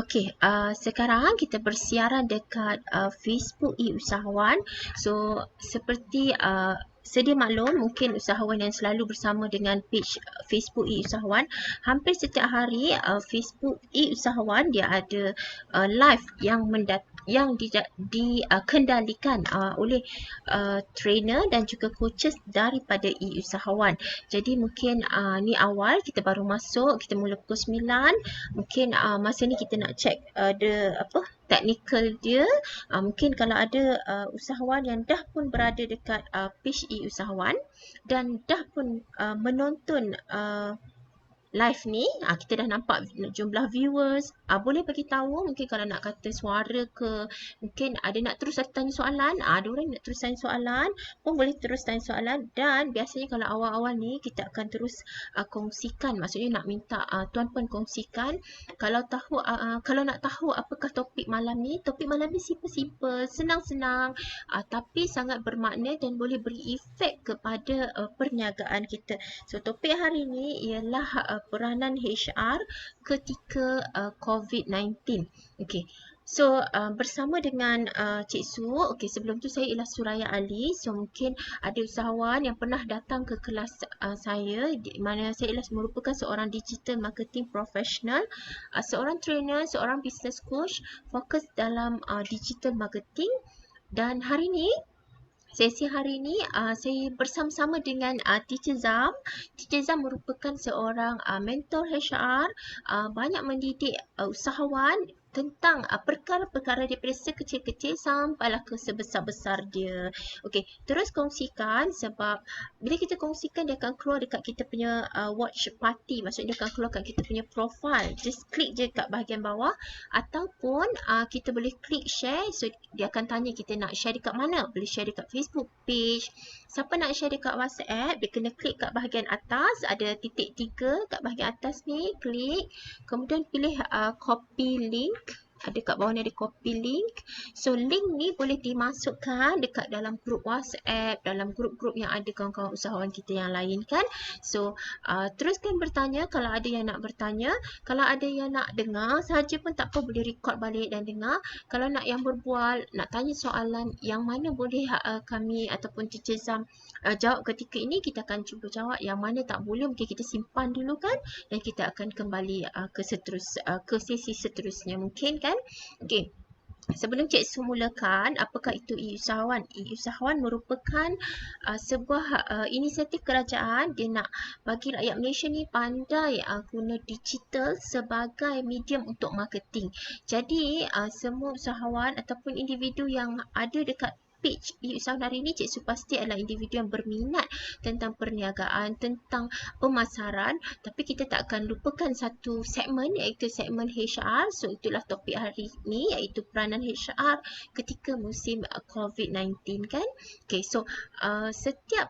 Okey, sekarang kita bersiaran dekat Facebook e-usahawan. So, seperti sedia maklum, mungkin usahawan yang selalu bersama dengan page Facebook e-usahawan, hampir setiap hari Facebook e-usahawan dia ada live yang dikendalikan oleh trainer dan juga coaches daripada e-usahawan. Jadi mungkin ni awal kita baru masuk, kita mula pukul 9. Mungkin masa ni kita nak check technical dia. Mungkin kalau ada usahawan yang dah pun berada dekat page e-usahawan dan dah pun menonton live ni, kita dah nampak jumlah viewers, boleh bagi tahu mungkin kalau nak kata suara ke, mungkin ada nak terus tanya soalan, ada orang nak terus tanya soalan pun boleh terus tanya soalan. Dan biasanya kalau awal-awal ni kita akan terus kongsikan, maksudnya nak minta tuan puan kongsikan kalau nak tahu apakah topik malam ni simple, senang-senang, tapi sangat bermakna dan boleh beri efek kepada perniagaan kita. So topik hari ni ialah peranan HR ketika COVID-19. Okey. So bersama dengan Cik Su, sebelum tu saya ialah Suraya Ali. So mungkin ada usahawan yang pernah datang ke kelas saya, di mana saya ialah merupakan seorang digital marketing professional, seorang trainer, seorang business coach, fokus dalam digital marketing. Dan hari ni, sesi hari ini saya bersama-sama dengan Teacher Zam. Teacher Zam merupakan seorang mentor HR, banyak mendidik usahawan tentang perkara-perkara daripada sekecil-kecil sampailah ke sebesar-besar dia. Okey, terus kongsikan sebab bila kita kongsikan dia akan keluar dekat kita punya watch party, maksudnya dia akan keluar kat kita punya profile. Just klik je kat bahagian bawah ataupun kita boleh klik share. So dia akan tanya kita nak share dekat mana. Boleh share dekat Facebook page. Siapa nak share dekat WhatsApp, dia kena klik kat bahagian atas, ada titik 3 kat bahagian atas ni, klik. Kemudian pilih copy link. Ada kat bawah ni ada copy link. So link ni boleh dimasukkan dekat dalam grup WhatsApp, dalam grup-grup yang ada kawan-kawan usahawan kita yang lain kan. So teruskan bertanya kalau ada yang nak bertanya. Kalau ada yang nak dengar saja pun tak apa, boleh record balik dan dengar. Kalau nak yang berbual, nak tanya soalan yang mana boleh kami ataupun Teacher Zam jawab ketika ini, kita akan cuba jawab. Yang mana tak boleh mungkin kita simpan dulu kan, dan kita akan kembali ke sesi seterusnya mungkin kan. Okey. Sebelum Cik Su mulakan, apakah itu e-usahawan? E-usahawan merupakan sebuah inisiatif kerajaan. Dia nak bagi rakyat Malaysia ni pandai guna digital sebagai medium untuk marketing. Jadi semua usahawan ataupun individu yang ada dekat page e-usahawan hari ini, Cik Su pasti adalah individu yang berminat tentang perniagaan, tentang pemasaran, tapi kita tak akan lupakan satu segmen, iaitu segmen HR. So itulah topik hari ini, iaitu peranan HR ketika musim COVID-19 kan. Okay, so setiap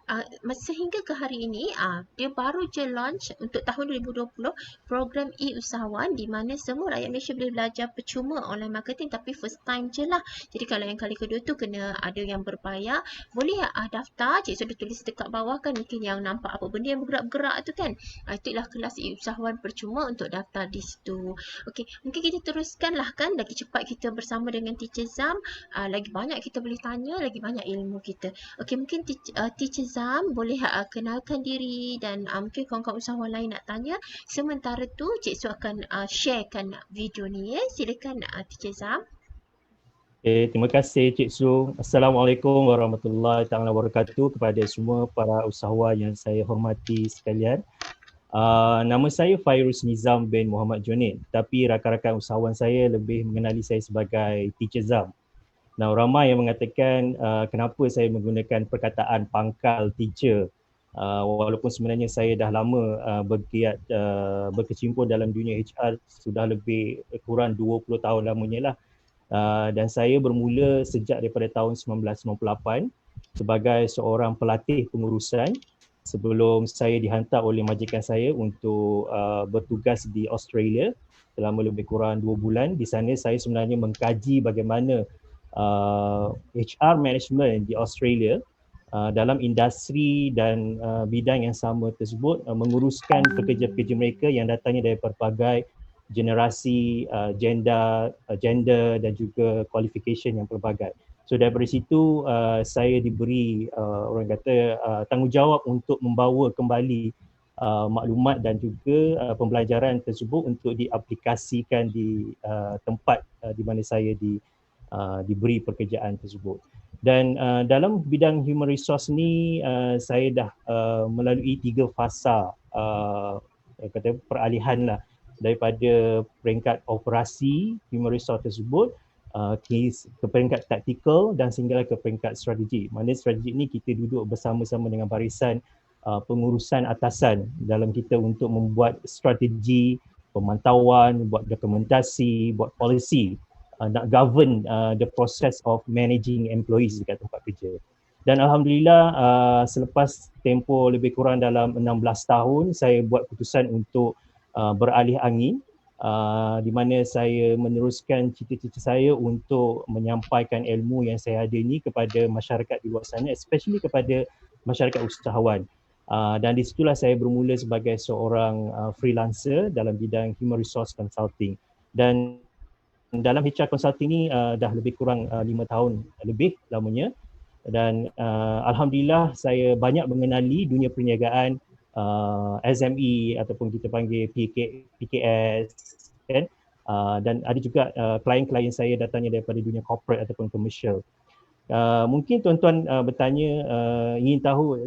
sehingga ke hari ini dia baru je launch untuk tahun 2020 program e-usahawan, di mana semua rakyat Malaysia boleh belajar percuma online marketing, tapi first time je lah. Jadi kalau yang kali kedua tu kena ada yang berbayar. Boleh daftar. Cik sudah tulis dekat bawah kan, mungkin yang nampak apa benda yang bergerak-gerak tu kan. Itulah kelas e-usahawan percuma untuk daftar di situ. Okey, mungkin kita teruskan lah kan, lagi cepat kita bersama dengan Teacher Zam. Lagi banyak kita boleh tanya, lagi banyak ilmu kita. Okey, mungkin Teacher Zam boleh kenalkan diri dan mungkin kawan-kawan usahawan lain nak tanya. Sementara tu Cik Su akan sharekan video ni ya. Silakan Teacher Zam. Terima kasih Cik Su. Assalamualaikum warahmatullahi taala wabarakatuh kepada semua para usahawan yang saya hormati sekalian. Nama saya Fairuz Nizam bin Muhammad Junid, tapi rakan-rakan usahawan saya lebih mengenali saya sebagai Teacher Zam. Nah, ramai yang mengatakan kenapa saya menggunakan perkataan pangkal teacher, walaupun sebenarnya saya dah lama bergiat berkecimpung dalam dunia HR, sudah lebih kurang 20 tahun lamanya lah. Dan saya bermula sejak daripada tahun 1998 sebagai seorang pelatih pengurusan sebelum saya dihantar oleh majikan saya untuk bertugas di Australia selama lebih kurang 2 bulan. Di sana saya sebenarnya mengkaji bagaimana HR management di Australia dalam industri dan bidang yang sama tersebut menguruskan pekerja-pekerja mereka yang datangnya dari berbagai generasi, gender dan juga qualification yang pelbagai. So daripada situ saya diberi orang kata tanggungjawab untuk membawa kembali maklumat dan juga pembelajaran tersebut untuk diaplikasikan di tempat di mana saya diberi pekerjaan tersebut. Dan dalam bidang human resource ni saya dah melalui 3 fasa kata peralihan lah, daripada peringkat operasi human resource tersebut ke peringkat taktikal dan sehinggalah ke peringkat strategi. Mana strategi ni kita duduk bersama-sama dengan barisan pengurusan atasan dalam kita untuk membuat strategi, pemantauan, buat dokumentasi, buat policy, nak govern the process of managing employees dekat tempat kerja. Dan Alhamdulillah selepas tempoh lebih kurang dalam 16 tahun saya buat keputusan untuk beralih angin di mana saya meneruskan cita-cita saya untuk menyampaikan ilmu yang saya ada ni kepada masyarakat di luar sana, especially kepada masyarakat usahawan. Dan di situlah saya bermula sebagai seorang freelancer dalam bidang human resource consulting. Dan dalam HR consulting ni dah lebih kurang 5 tahun lebih lamanya. Dan Alhamdulillah saya banyak mengenali dunia perniagaan, SME ataupun kita panggil PKS kan. Dan ada juga klien-klien saya datangnya daripada dunia corporate ataupun commercial. Mungkin tuan-tuan bertanya ingin tahu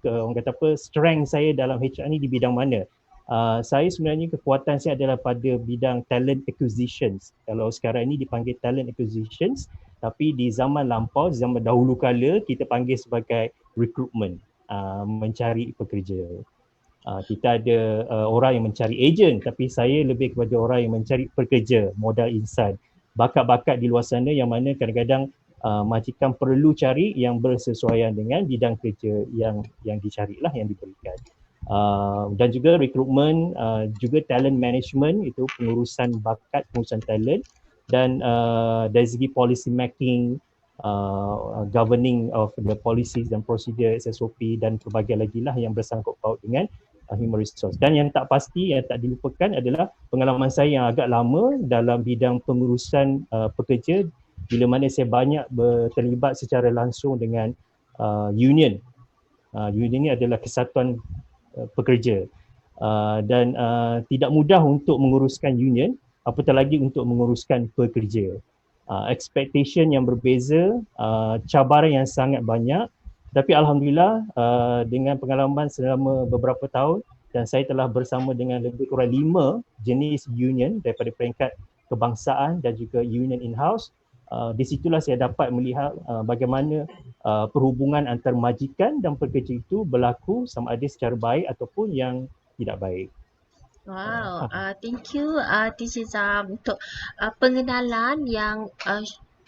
orang kata apa strength saya dalam HR ni di bidang mana. Saya sebenarnya kekuatan saya adalah pada bidang talent acquisitions. Kalau sekarang ini dipanggil talent acquisitions, tapi di zaman lampau, zaman dahulu kala kita panggil sebagai recruitment, mencari pekerja. Kita ada orang yang mencari agent, tapi saya lebih kepada orang yang mencari pekerja, modal insan, bakat-bakat di luar sana yang mana kadang-kadang majikan perlu cari yang bersesuaian dengan bidang kerja yang dicarilah, yang diberikan. Dan juga recruitment, juga talent management, itu pengurusan bakat, pengurusan talent, dan dari segi policy making, governing of the policies dan procedure, SOP dan pelbagai lagi lah yang bersangkut paut dengan human resource. Dan yang tak pasti, yang tak dilupakan adalah pengalaman saya yang agak lama dalam bidang pengurusan pekerja, bila mana saya banyak terlibat secara langsung dengan union. Union ini adalah kesatuan pekerja dan tidak mudah untuk menguruskan union, apatah lagi untuk menguruskan pekerja. Expectation yang berbeza, cabaran yang sangat banyak, tapi Alhamdulillah dengan pengalaman selama beberapa tahun dan saya telah bersama dengan lebih kurang 5 jenis union daripada peringkat kebangsaan dan juga union in-house. Di situlah saya dapat melihat bagaimana perhubungan antara majikan dan pekerja itu berlaku sama ada secara baik ataupun yang tidak baik. Wow, thank you Teacher Zam untuk pengenalan yang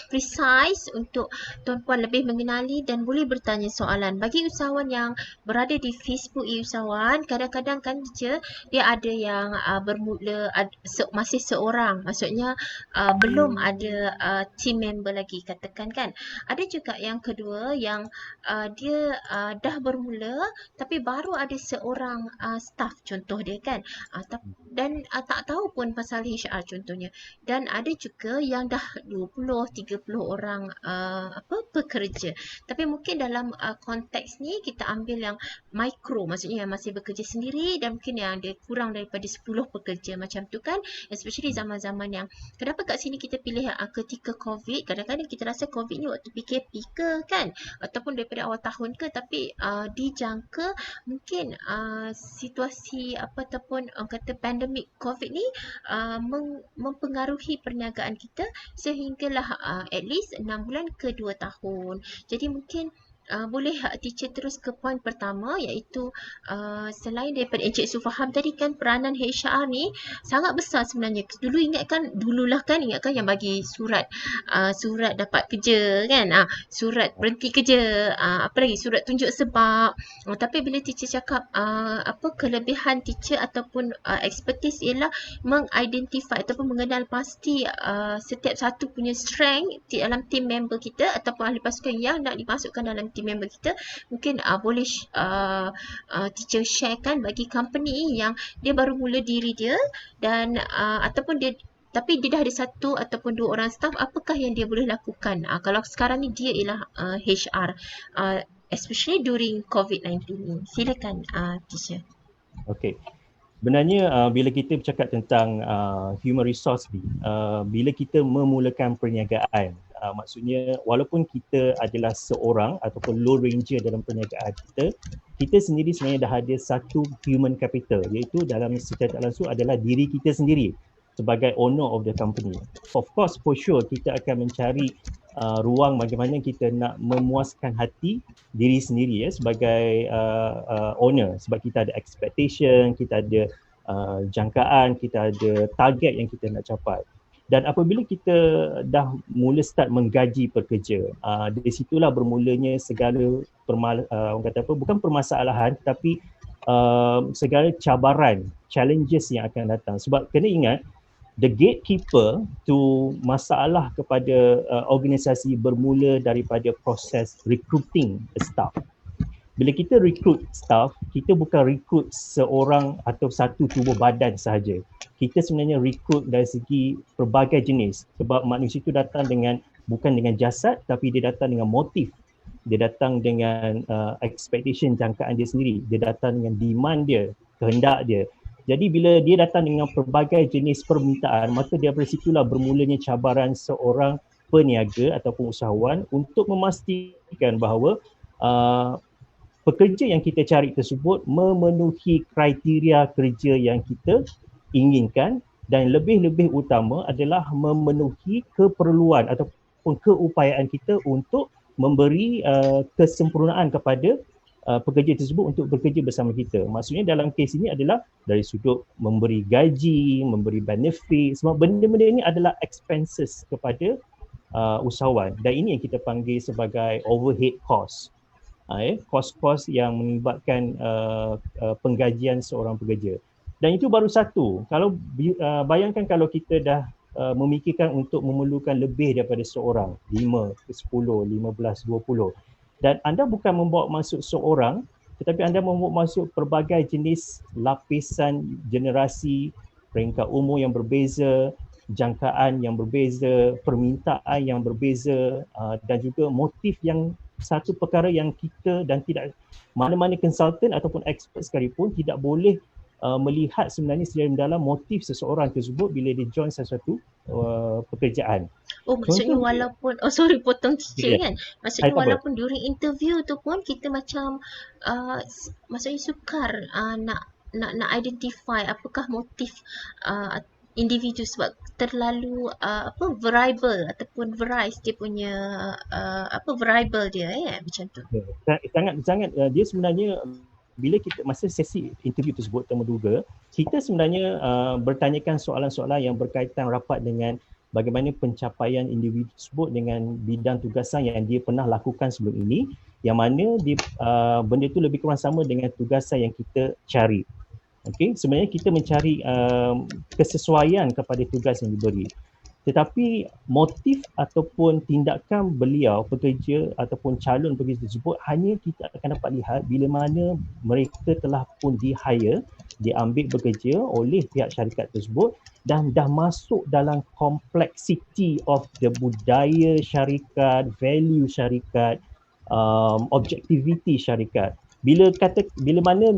precise untuk tuan-puan lebih mengenali dan boleh bertanya soalan. Bagi usahawan yang berada di Facebook e-usahawan, kadang-kadang kan dia ada yang bermula masih seorang, maksudnya belum ada team member lagi katakan kan. Ada juga yang kedua yang dia dah bermula tapi baru ada seorang staff contoh dia kan. Dan tak tahu pun pasal HR contohnya. Dan ada juga yang dah 20-30 orang pekerja. Tapi mungkin dalam konteks ni kita ambil yang mikro, maksudnya yang masih bekerja sendiri dan mungkin yang ada kurang daripada 10 pekerja macam tu kan. Especially zaman-zaman yang kenapa kat sini kita pilih ketika COVID, kadang-kadang kita rasa COVID ni waktu PKP ke kan, ataupun daripada awal tahun ke, tapi dijangka mungkin situasi ataupun orang kata pandemik COVID ni mempengaruhi perniagaan kita sehinggalah at least 6 bulan ke 2 tahun. Jadi mungkin boleh teacher terus ke poin pertama, iaitu selain daripada Encik Su faham tadi kan peranan HR ni sangat besar sebenarnya. Dululah kan ingatkan yang bagi surat dapat kerja kan, surat berhenti kerja, apa lagi surat tunjuk sebab. Tapi bila teacher cakap kelebihan teacher ataupun expertise ialah mengidentify ataupun mengenal pasti setiap satu punya strength dalam team member kita ataupun ahli pasukan yang nak dimasukkan dalam team member kita, mungkin boleh teacher sharekan bagi company yang dia baru mula diri dia dan ataupun dia tapi dia dah ada satu ataupun dua orang staff, apakah yang dia boleh lakukan kalau sekarang ni dia ialah HR, especially during COVID-19 ni. Silakan teacher. Okey. Sebenarnya bila kita bercakap tentang human resource ni, bila kita memulakan perniagaan, maksudnya walaupun kita adalah seorang ataupun low ranger dalam perniagaan kita sendiri sebenarnya dah ada satu human capital, iaitu dalam secara tak langsung adalah diri kita sendiri sebagai owner of the company. Of course, for sure kita akan mencari ruang bagaimana kita nak memuaskan hati diri sendiri sebagai owner, sebab kita ada expectation, kita ada jangkaan, kita ada target yang kita nak capai. Dan apabila kita dah mula start menggaji pekerja, dari situlah bermulanya segala orang kata apa, bukan permasalahan tapi segala cabaran, challenges yang akan datang. Sebab kena ingat, the gatekeeper to masalah kepada organisasi bermula daripada proses recruiting staff. Bila kita recruit staff, kita bukan recruit seorang atau satu tubuh badan sahaja. Kita sebenarnya recruit dari segi pelbagai jenis, sebab manusia itu datang bukan dengan jasad tapi dia datang dengan motif. Dia datang dengan expectation, jangkaan dia sendiri. Dia datang dengan demand dia, kehendak dia. Jadi bila dia datang dengan pelbagai jenis permintaan, maka dari situlah bermulanya cabaran seorang peniaga ataupun usahawan untuk memastikan bahawa pekerja yang kita cari tersebut memenuhi kriteria kerja yang kita inginkan, dan lebih-lebih utama adalah memenuhi keperluan ataupun keupayaan kita untuk memberi kesempurnaan kepada pekerja tersebut untuk bekerja bersama kita. Maksudnya dalam kes ini adalah dari sudut memberi gaji, memberi benefit, semua benda-benda ini adalah expenses kepada usahawan, dan ini yang kita panggil sebagai overhead cost. Kos-kos yang menyebabkan penggajian seorang pekerja. Dan itu baru satu. Kalau bayangkan kalau kita dah memikirkan untuk memerlukan lebih daripada seorang, 5 ke 10, 15, 20. Dan anda bukan membawa masuk seorang, tetapi anda membawa masuk pelbagai jenis lapisan generasi, peringkat umur yang berbeza, jangkaan yang berbeza, permintaan yang berbeza, dan juga motif yang satu perkara yang kita dan tidak mana-mana konsultan ataupun expert sekalipun tidak boleh melihat sebenarnya secara mendalam motif seseorang tersebut bila dia join sesuatu pekerjaan. Maksudnya walaupun, sorry potong teacher kan. Maksudnya walaupun during interview tu pun kita macam maksudnya sukar nak identify apakah motif individu, sebab terlalu variable ataupun varies dia punya variable dia macam tu. Sangat dia sebenarnya bila kita masa sesi interview tersebut temuduga, kita sebenarnya bertanyakan soalan-soalan yang berkaitan rapat dengan bagaimana pencapaian individu tersebut dengan bidang tugasan yang dia pernah lakukan sebelum ini, yang mana benda itu lebih kurang sama dengan tugasan yang kita cari. Okey, sebenarnya kita mencari kesesuaian kepada tugas yang diberi. Tetapi motif ataupun tindakan beliau, pekerja ataupun calon pekerja tersebut, hanya kita akan dapat lihat bila mana mereka telah pun di-hire, diambil bekerja oleh pihak syarikat tersebut dan dah masuk dalam complexity of the budaya syarikat, value syarikat, objectivity syarikat. Bila mana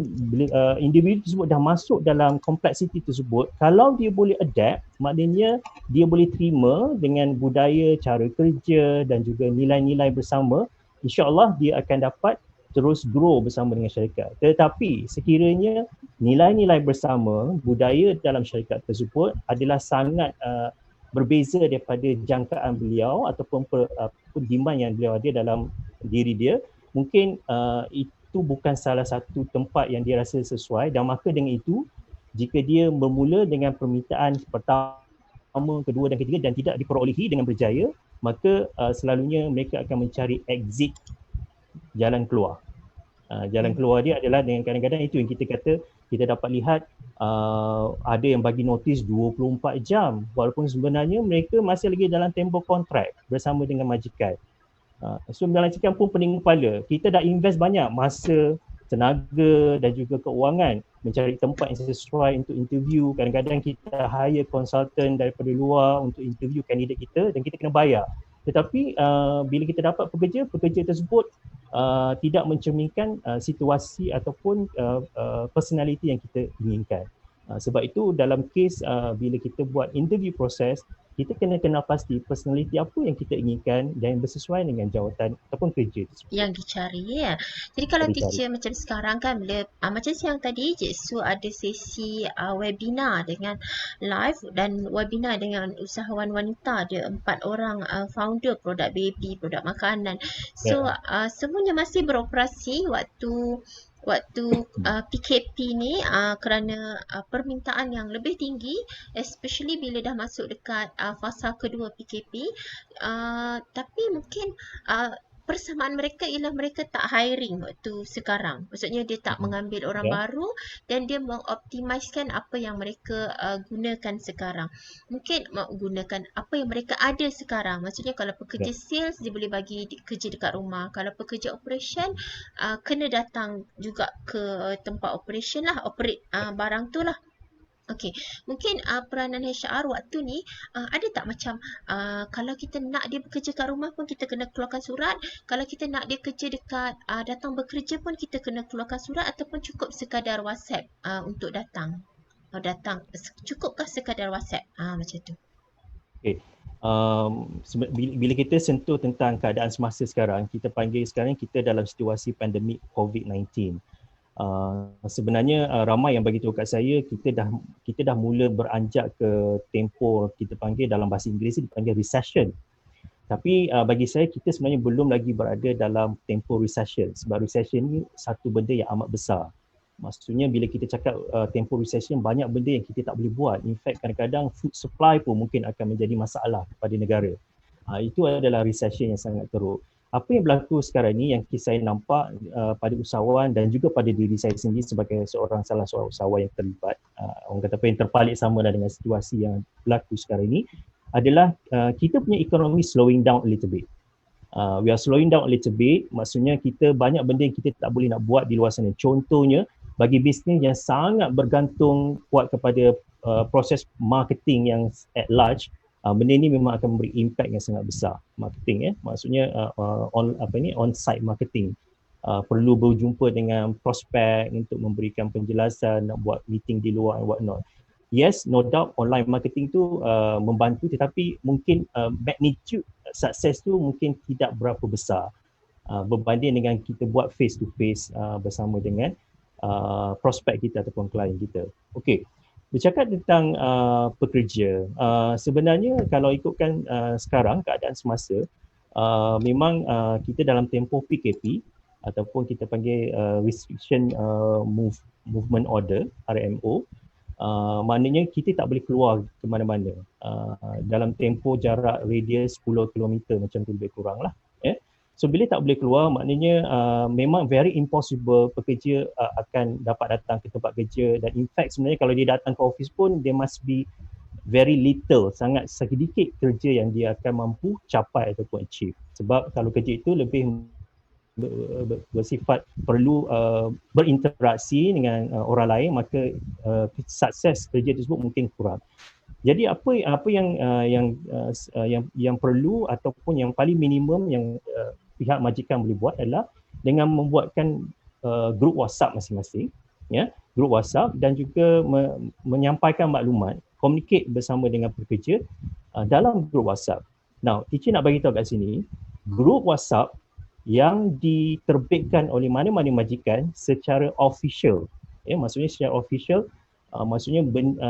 individu tersebut dah masuk dalam kompleksiti tersebut, kalau dia boleh adapt, maknanya dia boleh terima dengan budaya, cara kerja dan juga nilai-nilai bersama, insya-Allah dia akan dapat terus grow bersama dengan syarikat. Tetapi sekiranya nilai-nilai bersama, budaya dalam syarikat tersebut adalah sangat berbeza daripada jangkaan beliau ataupun demand yang beliau ada dalam diri dia, mungkin itu bukan salah satu tempat yang dia rasa sesuai, dan maka dengan itu jika dia bermula dengan permintaan pertama, kedua dan ketiga dan tidak diperolehi dengan berjaya, maka selalunya mereka akan mencari exit, jalan keluar. Jalan keluar dia adalah dengan kadang-kadang itu yang kita kata, kita dapat lihat ada yang bagi notis 24 jam walaupun sebenarnya mereka masih lagi dalam tempoh kontrak bersama dengan majikan. So melancikkan pun pening kepala. Kita dah invest banyak masa, tenaga dan juga keuangan mencari tempat yang sesuai untuk interview. Kadang-kadang kita hire konsultan daripada luar untuk interview kandidat kita dan kita kena bayar. Tetapi bila kita dapat pekerja tersebut tidak mencerminkan situasi ataupun personality yang kita inginkan. Sebab itu dalam kes bila kita buat interview proses, kita kena kenal pasti personality apa yang kita inginkan dan bersesuaian dengan jawatan ataupun kerja tersebut. Yang dicari ya. Jadi kalau Yang dicari. teacher macam sekarang kan bila macam siang tadi Cik Su ada sesi webinar dengan live dan webinar dengan usahawan wanita, ada 4 orang founder produk baby, produk makanan. So semuanya masih beroperasi waktu PKP ni kerana permintaan yang lebih tinggi, especially bila dah masuk dekat fasa kedua PKP. Tapi mungkin persamaan mereka ialah mereka tak hiring waktu sekarang. Maksudnya dia tak mengambil orang baru dan dia mengoptimiskan apa yang mereka gunakan sekarang. Mungkin gunakan apa yang mereka ada sekarang. Maksudnya kalau pekerja sales dia boleh bagi kerja dekat rumah. Kalau pekerja operation kena datang juga ke tempat operation lah, operate barang tu lah. Okey, mungkin peranan HR waktu ni ada tak macam kalau kita nak dia bekerja kat rumah pun kita kena keluarkan surat, kalau kita nak dia kerja dekat datang bekerja pun kita kena keluarkan surat, ataupun cukup sekadar WhatsApp untuk datang? Cukupkah sekadar WhatsApp? Macam tu. Okay. Bila kita sentuh tentang keadaan semasa sekarang, kita panggil sekarang kita dalam situasi pandemik COVID-19. Sebenarnya ramai yang bagi tahu kat saya kita dah mula beranjak ke tempoh kita panggil dalam bahasa Inggeris dipanggil recession. Tapi bagi saya kita sebenarnya belum lagi berada dalam tempoh recession, sebab recession ni satu benda yang amat besar. Maksudnya bila kita cakap tempoh recession, banyak benda yang kita tak boleh buat. In fact kadang-kadang food supply pun mungkin akan menjadi masalah kepada negara. Itu adalah recession yang sangat teruk. Apa yang berlaku sekarang ni yang saya nampak pada usahawan dan juga pada diri saya sendiri sebagai salah seorang usahawan yang terlibat, orang kata apa yang terpalit sama dengan situasi yang berlaku sekarang ini, adalah kita punya ekonomi slowing down a little bit. We are slowing down a little bit, maksudnya kita banyak benda yang kita tak boleh nak buat di luar sana. Contohnya bagi bisnes yang sangat bergantung kuat kepada proses marketing yang at large, benda ni memang akan memberi impact yang sangat besar. Marketing maksudnya on-site marketing. Perlu berjumpa dengan prospek untuk memberikan penjelasan, nak buat meeting di luar and what not. Yes, no doubt online marketing tu membantu, tetapi mungkin magnitude sukses tu mungkin tidak berapa besar berbanding dengan kita buat face to face bersama dengan prospek kita ataupun klien kita. Okey. Bercakap tentang pekerja, sebenarnya kalau ikutkan sekarang keadaan semasa, memang kita dalam tempoh PKP ataupun kita panggil Restriction Movement Order, RMO, maknanya kita tak boleh keluar ke mana-mana dalam tempoh jarak radius 10 km macam tu lebih kurang lah. So bila tak boleh keluar, maknanya memang very impossible pekerja akan dapat datang ke tempat kerja, dan in fact sebenarnya kalau dia datang ke office pun dia must be very little, sangat sedikit kerja yang dia akan mampu capai ataupun achieve. Sebab kalau kerja itu lebih bersifat perlu berinteraksi dengan orang lain, maka sukses kerja tersebut mungkin kurang. Jadi apa yang perlu ataupun yang paling minimum yang pihak majikan boleh buat adalah dengan membuatkan grup WhatsApp masing-masing, grup WhatsApp, dan juga menyampaikan maklumat, communicate bersama dengan pekerja dalam grup WhatsApp. Now, teacher nak bagi tahu kat sini, grup WhatsApp yang diterbitkan oleh mana-mana majikan secara official, maksudnya secara official, maksudnya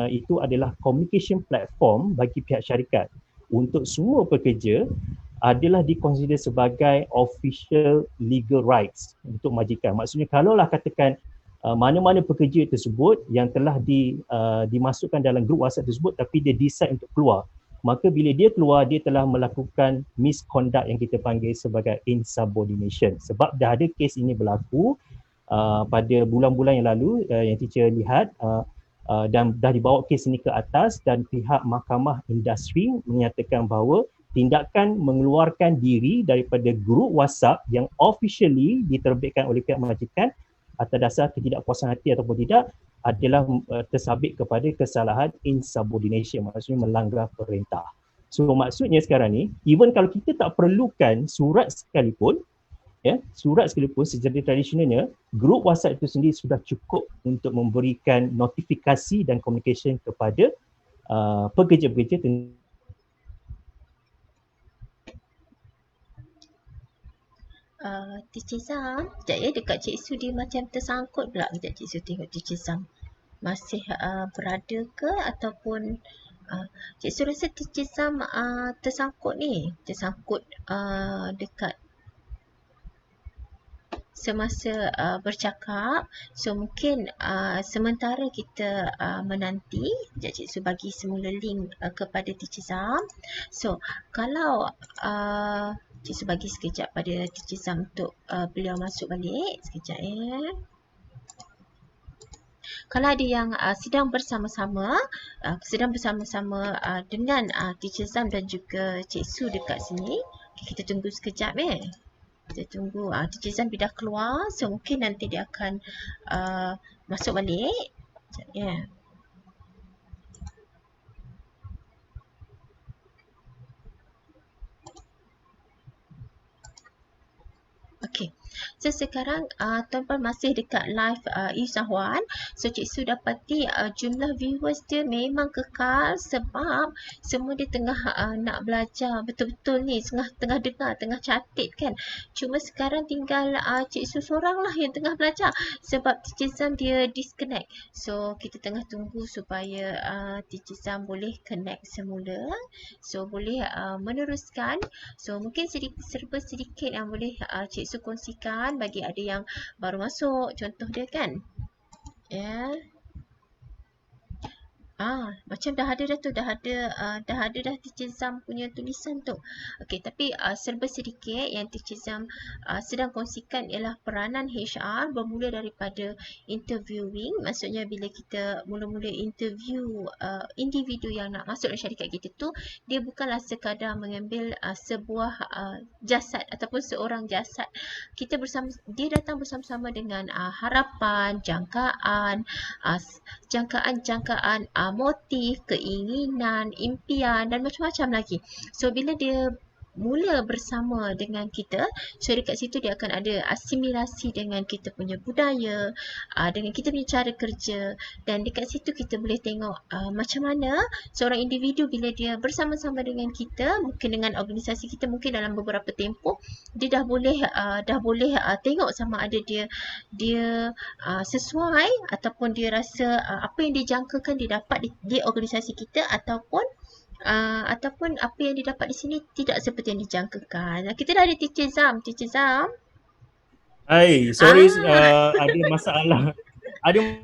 itu adalah communication platform bagi pihak syarikat untuk semua pekerja, adalah dikonsider sebagai official legal rights untuk majikan. Maksudnya kalaulah katakan mana-mana pekerja tersebut yang telah dimasukkan dalam grup WhatsApp tersebut tapi dia decide untuk keluar, maka bila dia keluar dia telah melakukan misconduct yang kita panggil sebagai insubordination. Sebab dah ada kes ini berlaku pada bulan-bulan yang lalu yang teacher lihat, dan dah dibawa kes ini ke atas dan pihak mahkamah industri menyatakan bahawa tindakan mengeluarkan diri daripada grup WhatsApp yang officially diterbitkan oleh pihak majikan atas dasar ketidakpuasan hati ataupun tidak adalah tersabit kepada kesalahan insubordination, maksudnya melanggar perintah. So maksudnya sekarang ni, even kalau kita tak perlukan surat sekalipun, surat sekalipun secara tradisionalnya, grup WhatsApp itu sendiri sudah cukup untuk memberikan notifikasi dan communication kepada pekerja-pekerja Teacher Zam, sekejap ya, dekat Cik Su dia macam tersangkut pula. Sekejap Cik Su tengok Teacher Zam masih berada ke ataupun Cik Su rasa Teacher Zam tersangkut ni, tersangkut dekat semasa bercakap. So mungkin sementara kita menanti, sekejap Cik Su bagi semula link kepada Teacher Zam. So kalau Cik Su bagi sekejap pada Teacher Zam untuk beliau masuk balik. Sekejap ya. Kalau ada yang sedang bersama-sama dengan Teacher Zam dan juga Cik Su dekat sini, kita tunggu sekejap ya. Kita tunggu Teacher Zam dah keluar, so mungkin nanti dia akan masuk balik. Sekejap ya. Okey. So sekarang tuan-puan masih dekat live usahawan. So Cik Su dapati jumlah viewers dia memang kekal sebab semua dia tengah nak belajar betul-betul ni, tengah dengar, tengah catat kan. Cuma sekarang tinggal Cik Su seorang lah yang tengah belajar sebab Teacher Zam dia disconnect. So kita tengah tunggu supaya Teacher Zam boleh connect semula. So boleh meneruskan. So mungkin serba sedikit yang boleh Cik Su kongsikan bagi ada yang baru masuk, contoh dia kan. Ya. Macam dah ada dah tu, dah ada Teacher Zam punya tulisan tu. Okey, tapi serba sedikit yang Teacher Zam sedang kongsikan ialah peranan HR bermula daripada interviewing. Maksudnya bila kita mula-mula interview individu yang nak masuk dalam syarikat kita tu, dia bukanlah sekadar mengambil sebuah jasad ataupun seorang jasad. Dia datang bersama-sama dengan harapan, jangkaan, motif, keinginan, impian dan macam-macam lagi. So bila dia mula bersama dengan kita, so dekat situ dia akan ada asimilasi dengan kita punya budaya, dengan kita punya cara kerja, dan dekat situ kita boleh tengok macam mana seorang individu bila dia bersama-sama dengan kita, mungkin dengan organisasi kita, mungkin dalam beberapa tempoh dia dah boleh tengok sama ada dia sesuai ataupun dia rasa apa yang dijangkakan dia dapat di organisasi kita ataupun apa yang didapat di sini tidak seperti yang dijangkakan. Kita dah ada Teacher Zam. Hai, sorry ada masalah. Ada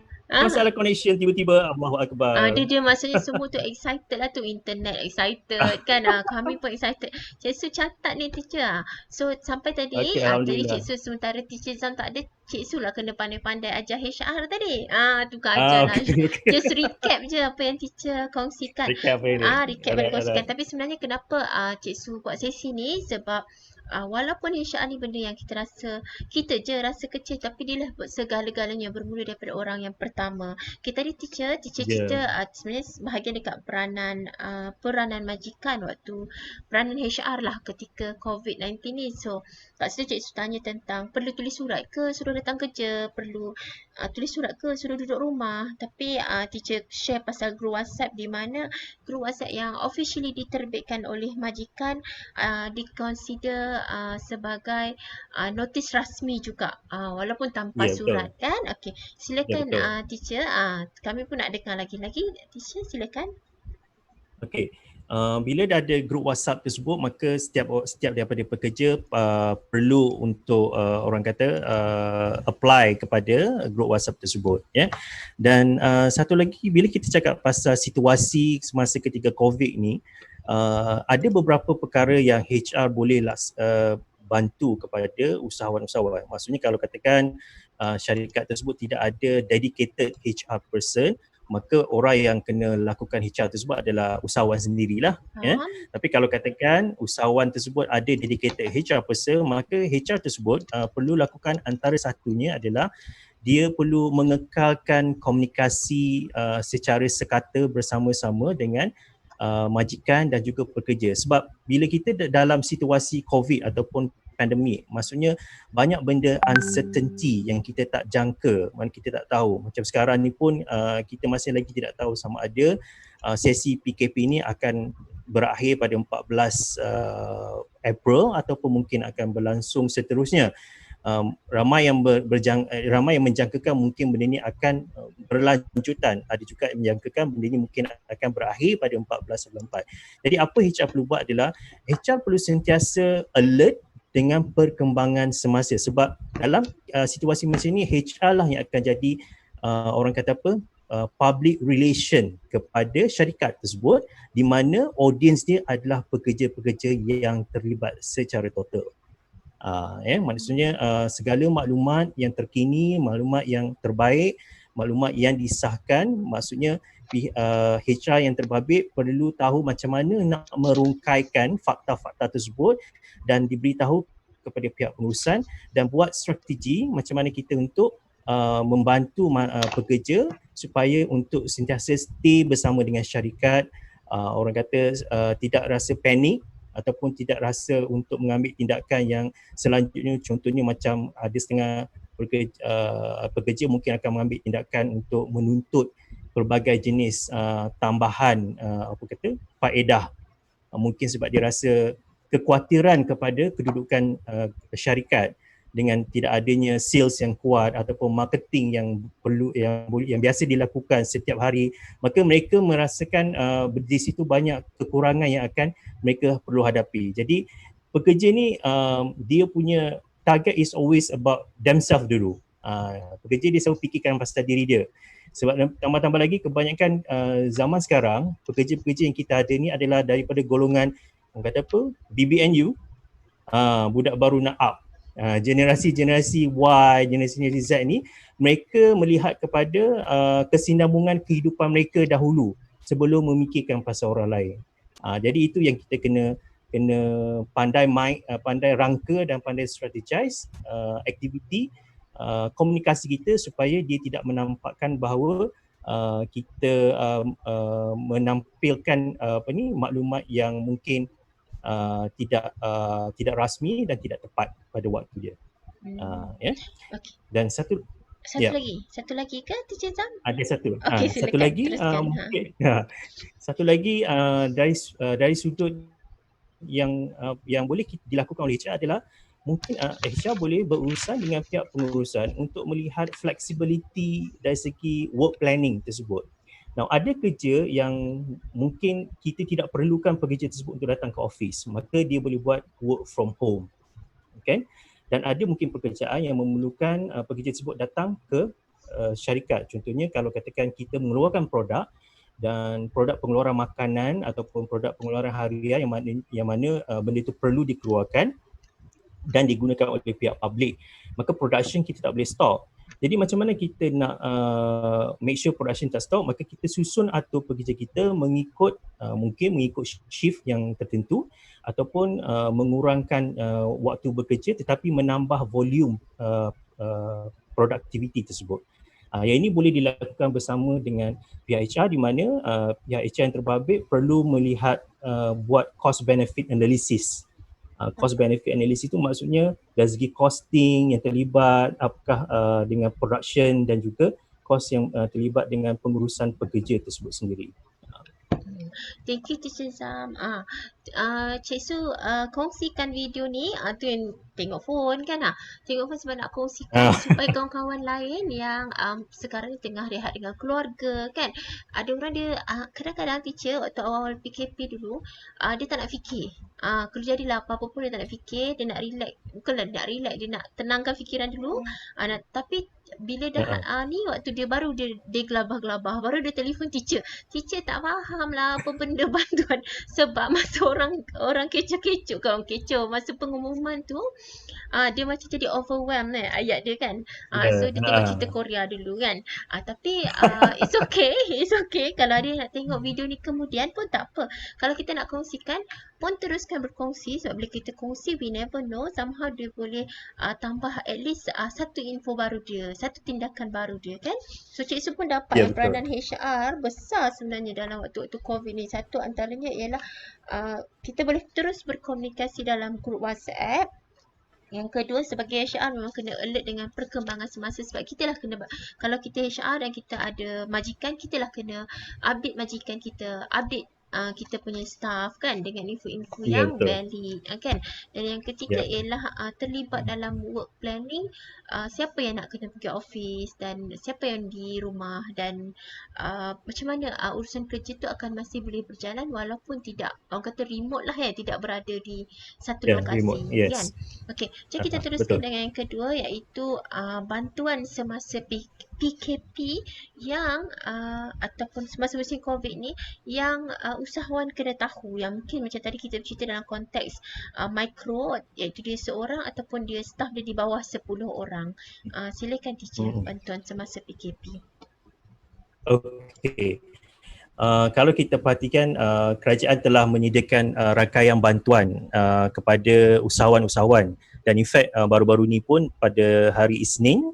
masalah connection tiba-tiba. Allahu Akbar. Dia maksudnya semua tu excited lah tu, internet excited kan. Kami pun excited. Cik Su catat ni teacher. So sampai tadi, tadi Cik Su sementara Teacher Zam tak ada, Cik Su lah kena pandai-pandai ajar HR tadi. Tu ajar lah. Just recap je apa yang teacher kongsikan. Recap bagi kongsikan. Tapi sebenarnya kenapa Cik Su buat sesi ni, sebab walaupun HR ni benda yang kita je rasa kecil, tapi dia lah segala-galanya bermula daripada orang yang pertama. Kita ada teacher kita sebenarnya bahagian dekat peranan majikan waktu peranan HR lah ketika COVID-19 ni. So kat situ Cik Su tanya tentang perlu tulis surat ke suruh datang kerja, perlu tulis surat ke suruh duduk rumah. Tapi teacher share pasal group WhatsApp, di mana group WhatsApp yang officially diterbitkan oleh majikan diconsider sebagai notis rasmi juga, walaupun tanpa surat kan. Okey, silakan teacher. Kami pun nak dengar lagi-lagi. Teacher silakan. Okey. Bila dah ada grup WhatsApp tersebut, maka setiap daripada pekerja perlu untuk orang kata apply kepada grup WhatsApp tersebut, ya. Dan satu lagi, bila kita cakap pasal situasi semasa ketika COVID ni, ada beberapa perkara yang HR bolehlah bantu kepada usahawan-usahawan. Maksudnya kalau katakan syarikat tersebut tidak ada dedicated HR person maka orang yang kena lakukan HR tersebut adalah usahawan sendirilah. Tapi kalau katakan usahawan tersebut ada dedicated HR person, maka HR tersebut perlu lakukan antara satunya adalah dia perlu mengekalkan komunikasi secara sekata bersama-sama dengan majikan dan juga pekerja. Sebab bila kita dalam situasi COVID ataupun pandemik, maksudnya banyak benda uncertainty yang kita tak jangka, mana kita tak tahu. Macam sekarang ni pun kita masih lagi tidak tahu sama ada sesi PKP ni akan berakhir pada 14 April ataupun mungkin akan berlangsung seterusnya. Ramai yang ramai yang menjangkakan mungkin benda ni akan berlanjutan. Ada juga yang menjangkakan benda ni mungkin akan berakhir pada 14/4. Jadi apa HR perlu buat adalah HR perlu sentiasa alert dengan perkembangan semasa, sebab dalam situasi macam ni HR lah yang akan jadi orang kata apa, public relation kepada syarikat tersebut, di mana audience dia adalah pekerja-pekerja yang terlibat secara total. Maksudnya segala maklumat yang terkini, maklumat yang terbaik, maklumat yang disahkan, maksudnya HR yang terbabit perlu tahu macam mana nak merungkaikan fakta-fakta tersebut dan diberitahu kepada pihak pengurusan dan buat strategi macam mana kita untuk membantu pekerja supaya untuk sentiasa stay bersama dengan syarikat, orang kata tidak rasa panik ataupun tidak rasa untuk mengambil tindakan yang selanjutnya. Contohnya macam ada setengah pekerja mungkin akan mengambil tindakan untuk menuntut pelbagai jenis tambahan faedah, mungkin sebab dia rasa kekhawatiran kepada kedudukan syarikat dengan tidak adanya sales yang kuat ataupun marketing yang perlu yang biasa dilakukan setiap hari, maka mereka merasakan di situ banyak kekurangan yang akan mereka perlu hadapi. Jadi pekerja ni dia punya target is always about themselves dulu. Pekerja dia selalu fikirkan pasal diri dia. Sebab tambah-tambah lagi kebanyakan zaman sekarang pekerja-pekerja yang kita ada ni adalah daripada golongan orang kata apa, BBNU, budak baru nak up. Generasi Y, generasi Z ni, mereka melihat kepada kesinambungan kehidupan mereka dahulu sebelum memikirkan pasal orang lain. Jadi itu yang kita kena pandai rangka dan pandai strategize aktiviti komunikasi kita supaya dia tidak menampakkan bahawa kita menampilkan maklumat yang mungkin tidak rasmi dan tidak tepat pada waktu dia. Okay. Dan satu lagi ke Teacher Zam? Ada satu. Okay, satu lagi mungkin satu lagi dari sudut yang boleh dilakukan oleh HR adalah mungkin HR boleh berurusan dengan pihak pengurusan untuk melihat flexibility dari segi work planning tersebut. Now, ada kerja yang mungkin kita tidak perlukan pekerja tersebut untuk datang ke office, maka dia boleh buat work from home. Okay? Dan ada mungkin pekerjaan yang memerlukan pekerja tersebut datang ke syarikat. Contohnya kalau katakan kita mengeluarkan produk dan produk pengeluaran makanan ataupun produk pengeluaran harian yang mana benda itu perlu dikeluarkan dan digunakan oleh pihak publik, maka production kita tak boleh stop. Jadi macam mana kita nak make sure production tak stop, maka kita susun atur pekerja kita mengikut mungkin mengikut shift yang tertentu ataupun mengurangkan waktu bekerja tetapi menambah volume productivity tersebut. Yang ini boleh dilakukan bersama dengan pihak HR, di mana pihak HR yang terbabit perlu melihat buat cost benefit analysis. Cost benefit analysis itu maksudnya dari segi costing yang terlibat, apakah dengan production dan juga cost yang terlibat dengan pengurusan pekerja tersebut sendiri. Thank you Teacher Zam. Cik Su kongsikan video ni, tu yang tengok phone kan. Tengok phone sebab nak kongsikan supaya kawan-kawan lain yang sekarang ni tengah rehat dengan keluarga kan. Ada orang dia kadang-kadang teacher waktu awal PKP dulu dia tak nak fikir. Kalau jadilah apa-apa pun dia tak nak fikir, dia nak relax. Bukanlah nak relax, dia nak tenangkan fikiran dulu. Tapi bila dah ni waktu dia baru dia gelabah-gelabah, baru dia telefon teacher tak faham lah apa benda bantuan sebab masa orang kecoh-kecoh kan, kecoh masa pengumuman tu dia macam jadi overwhelmed ayat dia kan. So Ya. dia tengok cerita Korea dulu kan. Tapi it's okay, it's okay. Kalau dia nak tengok video ni kemudian pun tak apa. Kalau kita nak kongsikan pun teruskan berkongsi, sebab bila kita kongsi we never know, somehow dia boleh tambah at least satu info baru dia, satu tindakan baru dia kan. So Cik Su pun dapat Ya, yang betul. peranan HR besar sebenarnya dalam waktu-waktu COVID ni. Satu antaranya ialah kita boleh terus berkomunikasi dalam grup WhatsApp. Yang kedua, sebagai HR memang kena alert dengan perkembangan semasa, sebab kita lah kena, kalau kita HR dan kita ada majikan, kita lah kena update majikan kita, update kita punya staff kan dengan info-info Ya, yang betul. valid kan. Dan yang ketiga Ya. ialah terlibat dalam work planning, siapa yang nak kena pergi office dan siapa yang di rumah, dan macam mana urusan kerja tu akan masih boleh berjalan walaupun tidak, orang kata remote lah ya, tidak berada di satu Ya, remote. lokasi kan. Yes. Okey, jadi kita teruskan Betul. dengan yang kedua, iaitu bantuan semasa PKP yang ataupun semasa musim COVID ni yang usahawan kena tahu, yang mungkin macam tadi kita bercerita dalam konteks mikro, iaitu dia seorang ataupun dia staff dia di bawah 10 orang. Silakan teacher, bantuan semasa PKP. Okey. Kalau kita perhatikan, kerajaan telah menyediakan rangkaian bantuan kepada usahawan-usahawan, dan in fact baru-baru ni pun pada hari Isnin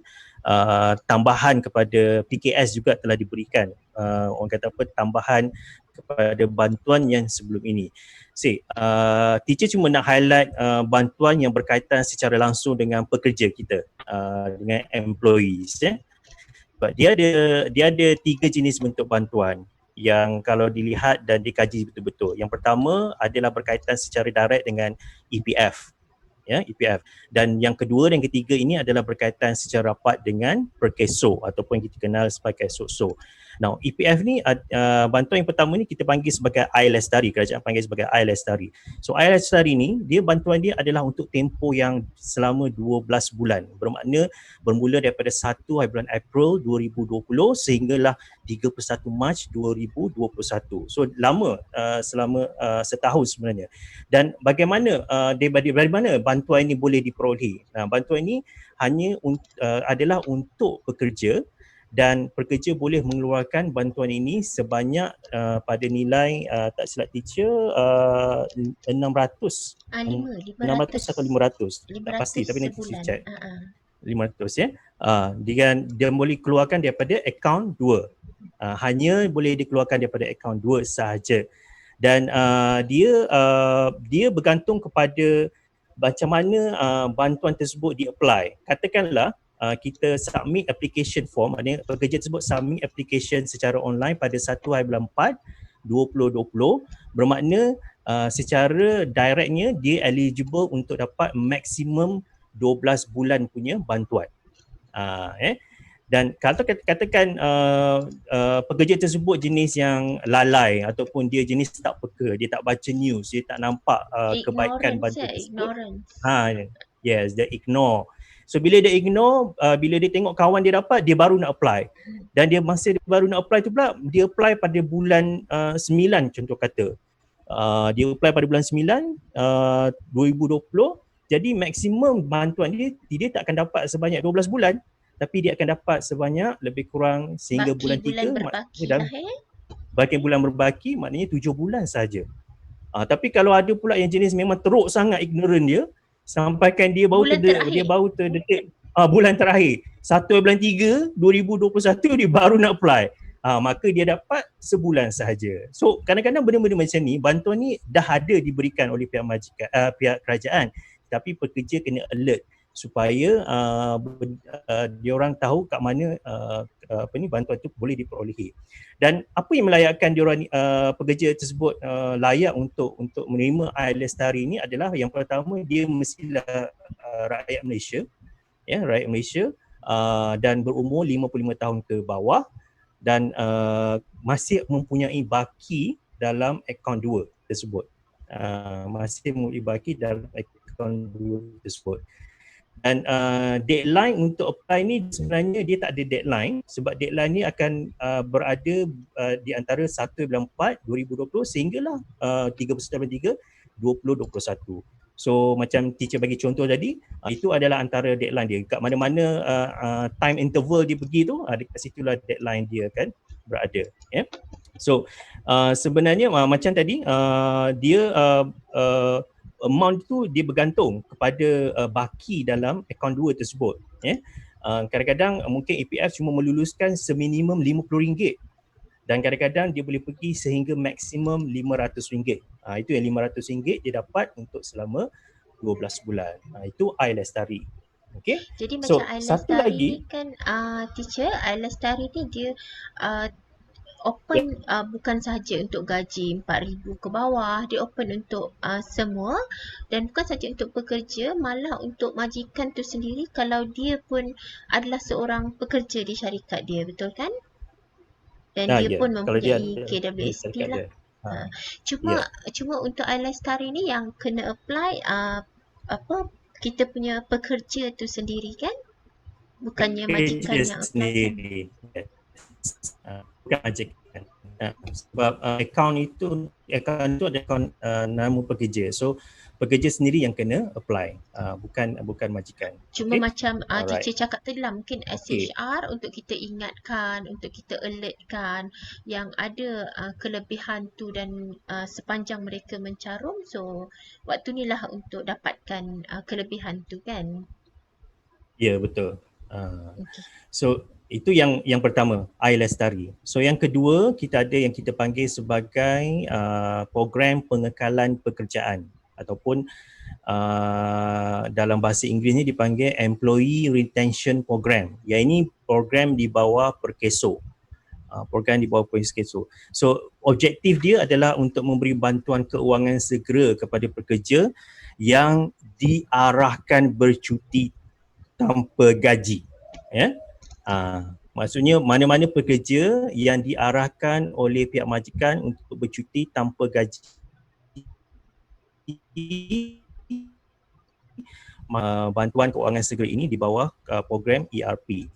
tambahan kepada PKS juga telah diberikan. Orang kata apa, tambahan kepada bantuan yang sebelum ini. Teacher cuma nak highlight bantuan yang berkaitan secara langsung dengan pekerja kita, dengan employees. Sebab dia ada 3 jenis bentuk bantuan yang kalau dilihat dan dikaji betul-betul. Yang pertama adalah berkaitan secara direct dengan EPF. Ya, EPF. Dan yang kedua dan ketiga ini adalah berkaitan secara rapat dengan Perkeso ataupun kita kenal sebagai SOSO. Now, EPF ni bantuan yang pertama ni kita panggil sebagai Air Lestari, kerajaan panggil sebagai Air Lestari. So Air Lestari ni, dia bantuan dia adalah untuk tempoh yang selama 12 bulan. Bermakna bermula daripada 1 hari bulan April 2020 sehinggalah 31 Mac 2021. So lama, selama setahun sebenarnya. Dan bagaimana dari mana bantuan ini boleh diperoleh? Bantuan ini hanya adalah untuk pekerja, dan pekerja boleh mengeluarkan bantuan ini sebanyak pada nilai tak silap teacher 600 atau 500 tak pasti, tapi nanti saya check. 500 ya. Dia boleh keluarkan daripada akaun 2. Hanya boleh dikeluarkan daripada akaun 2 sahaja. Dan dia bergantung kepada macam mana bantuan tersebut di-apply. Katakanlah kita submit application form, maknanya pekerja tersebut submit application secara online pada 1 hari bulan 4 2020, bermakna secara directnya dia eligible untuk dapat maksimum 12 bulan punya bantuan. Dan kalau katakan pekerja tersebut jenis yang lalai ataupun dia jenis tak peka, dia tak baca news, dia tak nampak kebaikan bantuan tersebut. Yes, dia ignore. So bila dia ignore, bila dia tengok kawan dia dapat, dia baru nak apply. Dan dia masa dia baru nak apply tu pula, dia apply pada bulan 9 contoh kata. Dia apply pada bulan 9 2020. Jadi maksimum bantuan dia tak akan dapat sebanyak 12 bulan. Tapi dia akan dapat sebanyak lebih kurang sehingga bulan 3. Baki bulan berbaki maknanya 7 bulan saja. Tapi kalau ada pula yang jenis memang teruk sangat ignorant dia, sampaikan dia baru terdetik bulan terakhir 1 bulan 3 2021 dia baru nak apply, maka dia dapat sebulan sahaja. So kadang-kadang benda-benda macam ni, bantuan ni dah ada diberikan oleh pihak majikan, pihak kerajaan, tapi pekerja kena alert supaya diorang tahu kat mana bantuan tu boleh diperolehi. Dan apa yang melayakkan diorang pekerja tersebut layak untuk menerima Air Lestari ni adalah yang pertama, dia mestilah rakyat Malaysia, ya, rakyat Malaysia, dan berumur 55 tahun ke bawah, dan masih mempunyai baki dalam akaun 2 tersebut. Masih mempunyai baki dalam akaun 2 tersebut. Dan deadline untuk apply ni sebenarnya dia tak ada deadline, sebab deadline ni akan berada di antara 1 bulan 4 2020 sehinggalah 31 bulan 3 2021. So macam teacher bagi contoh tadi, itu adalah antara deadline dia. Kat mana-mana time interval dia pergi tu, dekat situlah deadline dia akan berada. Yeah. So sebenarnya macam tadi dia amount tu dia bergantung kepada baki dalam akaun 2 tersebut. Yeah. Kadang-kadang mungkin EPF cuma meluluskan seminimum RM50 dan kadang-kadang dia boleh pergi sehingga maksimum RM500. Itu yang RM500 dia dapat untuk selama 12 bulan. Itu iLestari. Okay. Jadi So macam satu iLestari ni lagi, kan teacher, iLestari ni dia open bukan sahaja untuk gaji 4,000 ke bawah, dia open untuk semua dan bukan sahaja untuk pekerja, malah untuk majikan tu sendiri kalau dia pun adalah seorang pekerja di syarikat dia, betul kan? Dan dia pun kalau dia mempunyai ada KWSP syarikat lah. dia. Cuma untuk iLestari ni yang kena apply kita punya pekerja tu sendiri kan? Bukannya majikan Pekerja yang apply kan? sendiri. Bukan majikan. Sebab akaun itu ada akaun nama pekerja. So pekerja sendiri yang kena apply, bukan majikan. Cuma macam Alright. teacher cakap tadi lah, mungkin Okay. SHR untuk kita ingatkan, untuk kita alertkan yang ada kelebihan tu dan sepanjang mereka mencarum, so waktu ni lah untuk dapatkan kelebihan tu kan. Ya, betul. Okay. So itu yang pertama, iLestari. So yang kedua, kita ada yang kita panggil sebagai program pengekalan pekerjaan ataupun dalam bahasa Inggerisnya dipanggil Employee Retention Program. Yang ini program di bawah Perkeso. Program di bawah Perkeso. So objektif dia adalah untuk memberi bantuan keuangan segera kepada pekerja yang diarahkan bercuti tanpa gaji. Ya. Maksudnya mana-mana pekerja yang diarahkan oleh pihak majikan untuk bercuti tanpa gaji, bantuan keuangan segera ini di bawah program ERP.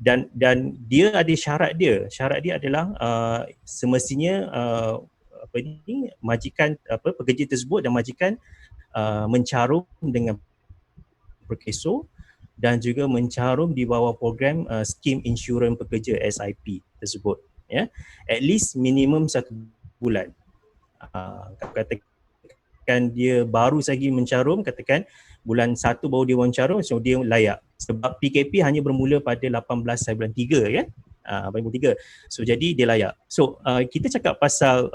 Dan dia ada syarat dia. Syarat dia adalah semestinya majikan pekerja tersebut dan majikan mencarum dengan Perkeso dan juga mencarum di bawah program skim insurans pekerja SIP tersebut, ya. At least minimum 1 bulan. Katakan dia baru saja mencarum, katakan bulan 1 baru dia mencarum, so dia layak. Sebab PKP hanya bermula pada 18 bulan 3 kan. 3. So jadi dia layak. So kita cakap pasal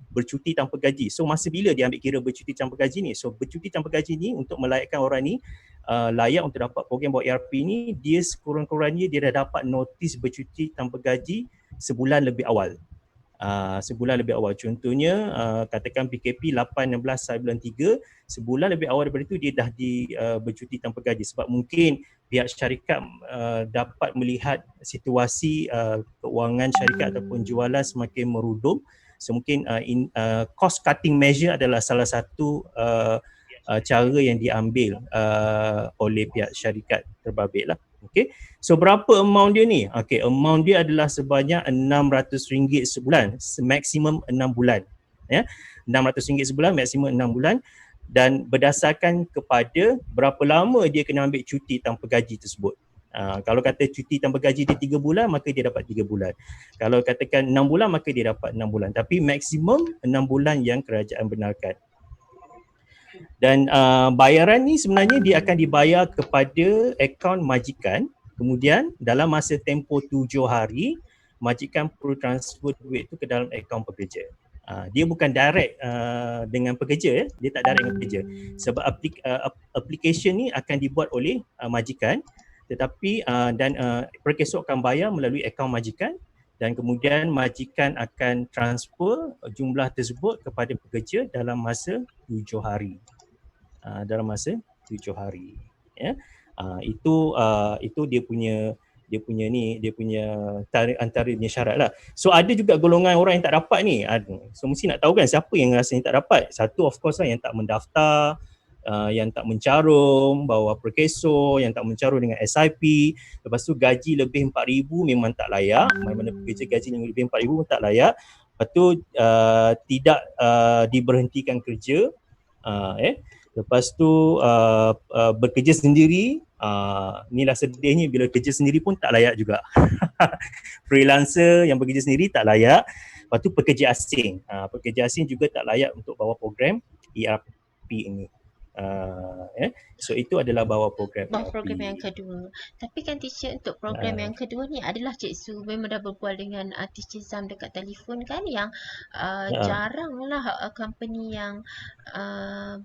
bercuti tanpa gaji. So masa bila dia ambil kira bercuti tanpa gaji ni? So bercuti tanpa gaji ni untuk melayakkan orang ni layak untuk dapat program bawah ERP ni, dia sekurang-kurangnya dia dah dapat notis bercuti tanpa gaji sebulan lebih awal. Sebulan lebih awal. Contohnya katakan PKP 8-16 bulan 3, sebulan lebih awal daripada itu dia dah bercuti tanpa gaji sebab mungkin pihak syarikat dapat melihat situasi keuangan syarikat ataupun jualan semakin merudum. So mungkin cost cutting measure adalah salah satu cara yang diambil oleh pihak syarikat terbabit lah. Okay. So berapa amount dia ni? Okay, amount dia adalah sebanyak RM600 sebulan, maksimum 6 bulan. Ya, RM600 sebulan, maksimum 6 bulan, dan berdasarkan kepada berapa lama dia kena ambil cuti tanpa gaji tersebut. Kalau kata cuti tanpa gaji dia 3 bulan, maka dia dapat 3 bulan. Kalau katakan 6 bulan, maka dia dapat 6 bulan. Tapi maksimum 6 bulan yang kerajaan benarkan. Dan bayaran ni sebenarnya dia akan dibayar kepada akaun majikan. Kemudian dalam masa tempoh 7 hari, majikan perlu transfer duit tu ke dalam akaun pekerja. Dia bukan direct dengan pekerja, dia tak direct dengan pekerja. Sebab application ni akan dibuat oleh majikan, tetapi Perkeso akan bayar melalui akaun majikan dan kemudian majikan akan transfer jumlah tersebut kepada pekerja dalam masa 7 hari. Dalam masa 7 hari, ya. Itu dia punya antaranya syarat lah. So ada juga golongan orang yang tak dapat ni. So mesti nak tahu kan siapa yang rasanya tak dapat. Satu of course lah yang tak mendaftar, yang tak mencarum bawah Perkeso, yang tak mencarum dengan SIP. Lepas tu gaji lebih 4,000 memang tak layak. Mana-mana pekerja gaji lebih 4,000 tak layak. Lepas tu tidak diberhentikan kerja. Lepas tu bekerja sendiri, inilah sedihnya bila kerja sendiri pun tak layak juga. Freelancer yang bekerja sendiri tak layak. Lepas tu pekerja asing. Pekerja asing juga tak layak untuk bawa program ERP ini. So itu adalah bawa program ERP. program yang kedua. Tapi kan teacher, untuk program yang kedua ni adalah Cik Su memang dah berbual dengan teacher Zam dekat telefon kan, yang jaranglah company yang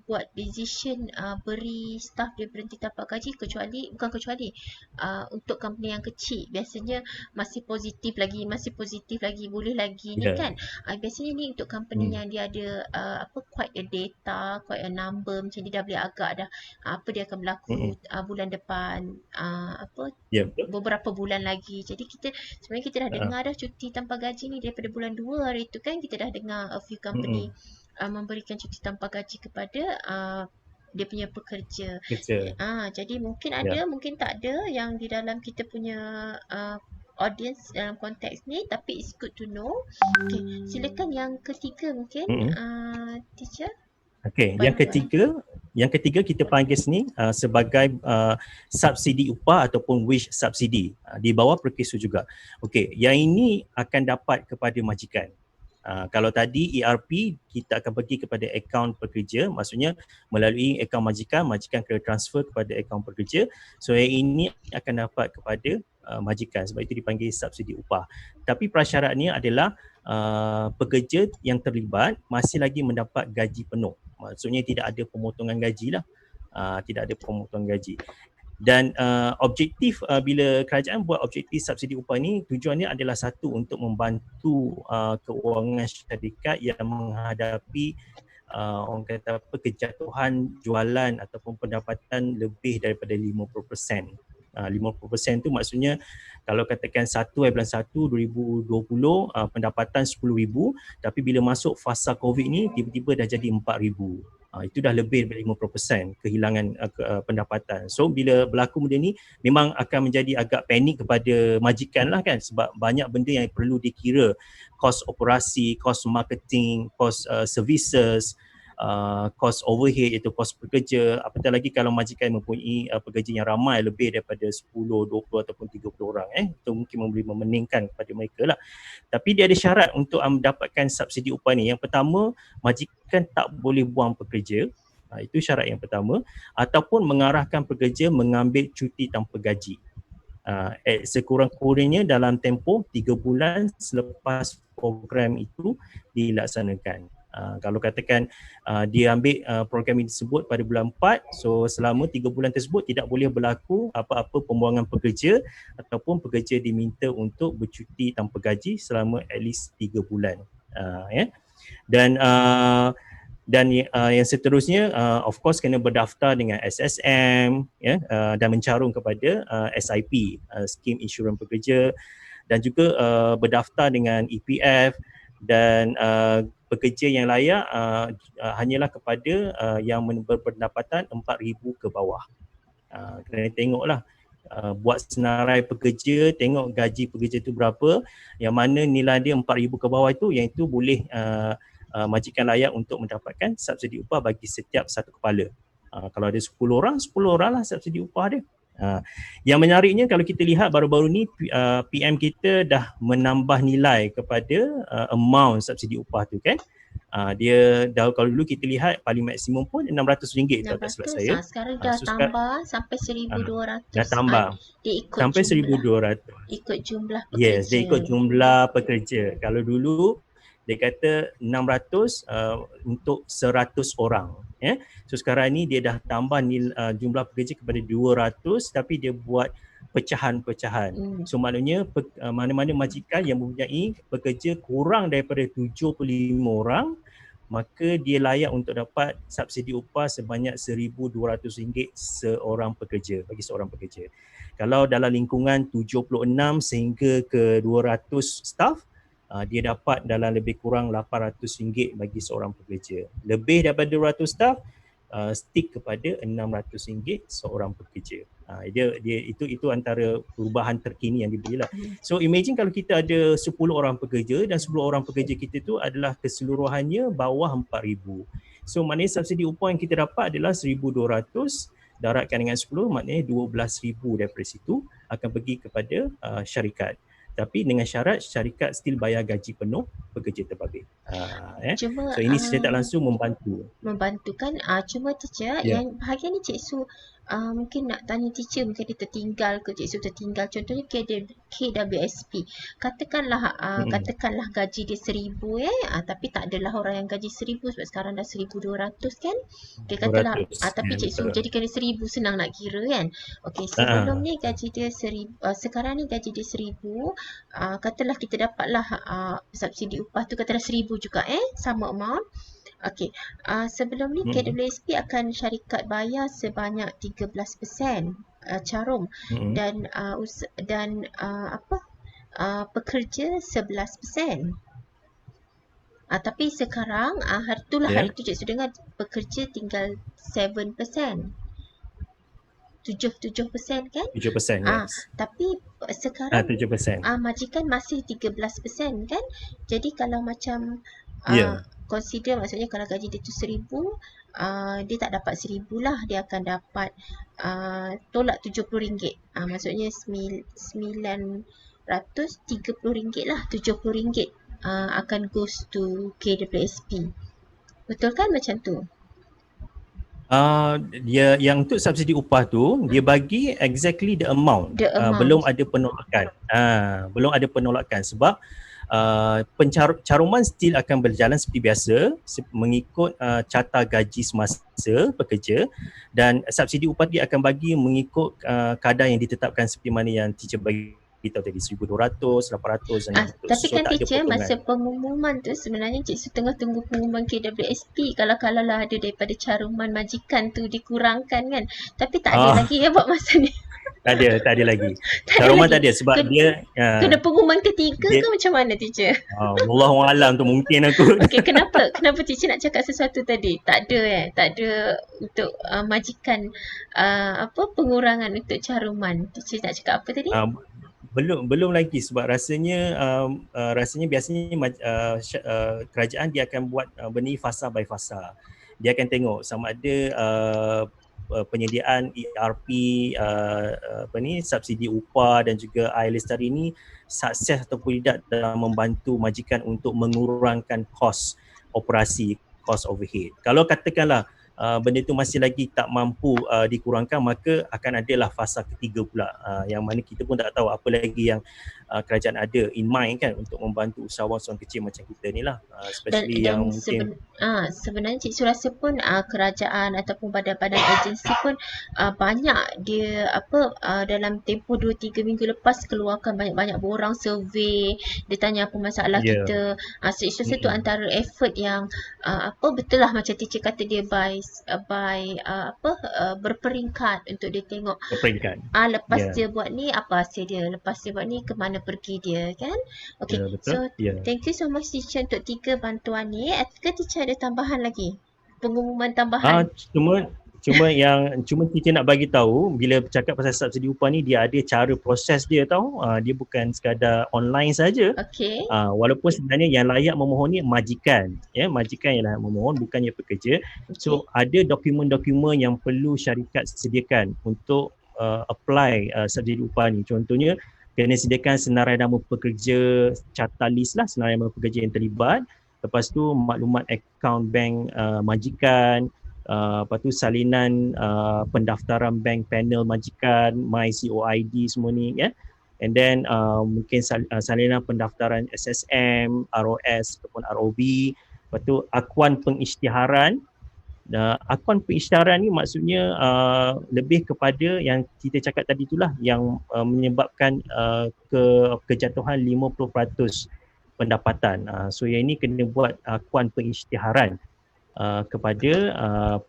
buat decision beri staff dia berhenti tanpa gaji, bukan kecuali untuk company yang kecil. Biasanya masih positif lagi, boleh lagi ni kan. Biasanya ni untuk company yang dia ada quite a data, quite a number, macam dia dah boleh agak dah apa dia akan berlaku bulan depan, beberapa bulan lagi. Jadi sebenarnya kita dah dengar dah cuti tanpa gaji ni daripada bulan 2 hari tu kan. Kita dah dengar a few company memberikan cuti tanpa gaji kepada dia punya pekerja. Jadi mungkin ada, mungkin tak ada yang di dalam kita punya audience dalam konteks ni, tapi it's good to know. Okay, silakan yang ketiga mungkin teacher. Okey, yang ketiga kita panggil sini sebagai subsidi upah ataupun wage subsidi, di bawah Perkesu juga. Okey, yang ini akan dapat kepada majikan. Kalau tadi ERP kita akan pergi kepada akaun pekerja, maksudnya melalui akaun majikan kena transfer kepada akaun pekerja. So yang ini akan dapat kepada majikan, sebab itu dipanggil subsidi upah. Tapi prasyaratnya adalah pekerja yang terlibat masih lagi mendapat gaji penuh. Maksudnya tidak ada pemotongan gaji lah. Tidak ada pemotongan gaji. Dan objektif bila kerajaan buat objektif subsidi upah ni, tujuannya adalah satu, untuk membantu keuangan syarikat yang menghadapi orang kata apa, kejatuhan jualan ataupun pendapatan lebih daripada 50%. 50% tu maksudnya kalau katakan 1 bulan 1 2020 pendapatan 10,000, tapi bila masuk fasa COVID ni tiba-tiba dah jadi 4,000. Itu dah lebih daripada 50% kehilangan pendapatan. So bila berlaku benda ni memang akan menjadi agak panik kepada majikan lah kan, sebab banyak benda yang perlu dikira, kos operasi, kos marketing, kos services, kos overhead, itu kos pekerja. Apatah lagi kalau majikan mempunyai pekerja yang ramai, lebih daripada 10, 20 ataupun 30 orang, itu mungkin boleh memeningkan kepada mereka lah. Tapi dia ada syarat untuk mendapatkan subsidi upah ni. Yang pertama, majikan tak boleh buang pekerja. Itu syarat yang pertama. Ataupun mengarahkan pekerja mengambil cuti tanpa gaji. Sekurang-kurangnya dalam tempoh 3 bulan selepas program itu dilaksanakan. Kalau katakan dia ambil program ini tersebut pada bulan 4, so selama 3 bulan tersebut tidak boleh berlaku apa-apa pembuangan pekerja, ataupun pekerja diminta untuk bercuti tanpa gaji selama at least 3 bulan. Dan yang seterusnya of course kena berdaftar dengan SSM, dan mencarung kepada SIP, Skim Insurans Pekerja, dan juga berdaftar dengan EPF, dan pekerja yang layak hanyalah kepada yang berpendapatan 4,000 ke bawah. Kena tengoklah, buat senarai pekerja, tengok gaji pekerja tu berapa, yang mana nilai dia 4,000 ke bawah itu, yang itu boleh majikan layak untuk mendapatkan subsidi upah bagi setiap satu kepala. Kalau ada 10 orang lah subsidi upah dia. Yang menariknya kalau kita lihat baru-baru ni PM kita dah menambah nilai kepada amount subsidi upah tu kan. Dia dah, kalau dulu kita lihat paling maksimum pun RM600 tak silap saya. Sekarang dah tambah sampai 1,200. Dah tambah sampai 1,200. Ikut jumlah pekerja. Yes, dia ikut jumlah pekerja. Kalau dulu dia kata 600 untuk 100 orang. So sekarang ni dia dah tambah jumlah pekerja kepada 200, tapi dia buat pecahan-pecahan. So maknanya mana-mana majikan yang mempunyai pekerja kurang daripada 75 orang, maka dia layak untuk dapat subsidi upah sebanyak RM1,200 seorang pekerja, bagi seorang pekerja. Kalau dalam lingkungan 76 sehingga ke 200 staff, dia dapat dalam lebih kurang RM800 bagi seorang pekerja. Lebih daripada 200 staff, stick kepada RM600 seorang pekerja. Itu antara perubahan terkini yang diberilah. So imagine kalau kita ada 10 orang pekerja, dan 10 orang pekerja kita tu adalah keseluruhannya bawah 4,000. So maknanya subsidi upah yang kita dapat adalah 1,200 daratkan dengan 10, maknanya 12,000 daripada situ akan pergi kepada syarikat. Tapi dengan syarat syarikat still bayar gaji penuh pekerja terbabit. Cuma So ini secara tak langsung membantu. membantukan. Cuma teacher, Ya. yang bahagian ni Cik Su mungkin nak tanya teacher, mungkin dia tertinggal ke, Cik Su tertinggal. Contohnya KWSP. Katakanlah gaji dia 1,000 tapi tak adalah orang yang gaji 1,000 sebab sekarang dah 1,200 kan. Okay, katalah 200. tapi Cik Su betul. jadikan dia 1,000, senang nak kira kan. Okey, sebelum ni gaji dia 1,000, sekarang ni gaji dia 1,000, katalah kita dapatlah subsidi upah tu katalah 1,000 juga sama amount. Okey, sebelum ni KWSP akan syarikat bayar sebanyak 13% carum dan pekerja 11%. Tapi sekarang hari tu Cik Su dengar pekerja tinggal 7%. 7% kan? 7%, yes. Tapi sekarang 7%. majikan masih 13% kan? Jadi kalau macam consider, maksudnya kalau gaji dia tu 1,000, dia tak dapat 1,000 lah, dia akan dapat tolak RM70. Maksudnya RM930 lah, RM70 akan goes to KWSP. Betul kan macam tu? Dia yang untuk subsidi upah tu dia bagi exactly the amount. Belum ada penolakan. Belum ada penolakan sebab pencaruman still akan berjalan seperti biasa mengikut carta gaji semasa pekerja, dan subsidi upah dia akan bagi mengikut kadar yang ditetapkan seperti mana yang teacher bagi kita tadi, 1,200, 800 dan 600. Tapi kan teacher, masa pengumuman tu sebenarnya Cik Su tengah tunggu pengumuman KWSP kalau lah ada daripada caruman majikan tu dikurangkan kan. Tapi tak ada lagi buat masa ni. Tak ada lagi. Caruman tak ada sebab dia kena pengumuman ketiga ke macam mana teacher? Wallahualam tu mungkin aku. Okey, kenapa teacher nak cakap sesuatu tadi? Tak ada untuk majikan pengurangan untuk caruman. Teacher nak cakap apa tadi? Belum lagi sebab rasanya biasanya kerajaan dia akan buat benda ni fasa by fasa. Dia akan tengok sama ada penyediaan ERP subsidi upah dan juga air lestari ni sukses ataupun tidak dalam membantu majikan untuk mengurangkan kos operasi, kos overhead. Kalau katakanlah benda tu masih lagi tak mampu dikurangkan, maka akan adalah fasa ketiga pula yang mana kita pun tak tahu apa lagi yang kerajaan ada in mind kan untuk membantu usahawan kecil macam kita ni lah, especially yang mungkin sebenarnya Cik Su rasa pun kerajaan ataupun badan-badan agensi pun banyak dia dalam tempoh 2-3 minggu lepas keluarkan banyak-banyak borang survey, dia tanya apa masalah kita. Cik Su rasa tu antara effort yang betul lah macam teacher kata, dia berperingkat untuk dia tengok lepas dia buat ni apa hasil dia, lepas dia buat ni ke mana pergi dia kan. Okay, thank you so much teacher untuk 3 bantuan ni. Ke teacher ada tambahan lagi? Pengumuman tambahan? Cuma teacher nak bagi tahu bila bercakap pasal subsidi upah ni, dia ada cara proses dia tahu. Dia bukan sekadar online saja. Okey. Walaupun sebenarnya yang layak memohon ni majikan, majikan yang layak memohon, bukannya pekerja. So ada dokumen-dokumen yang perlu syarikat sediakan untuk apply subsidi upah ni. Contohnya kena sediakan senarai nama pekerja, carta list lah senarai nama pekerja yang terlibat. Lepas tu maklumat akaun bank majikan, lepas tu salinan pendaftaran bank panel majikan, MyCOID semua ni and then mungkin salinan pendaftaran SSM, ROS ataupun ROB. Lepas tu akuan pengisytiharan. Akuan pengisytiharan ni maksudnya lebih kepada yang kita cakap tadi itulah yang menyebabkan kejatuhan 50% pendapatan. So yang ini kena buat akuan pengisytiharan kepada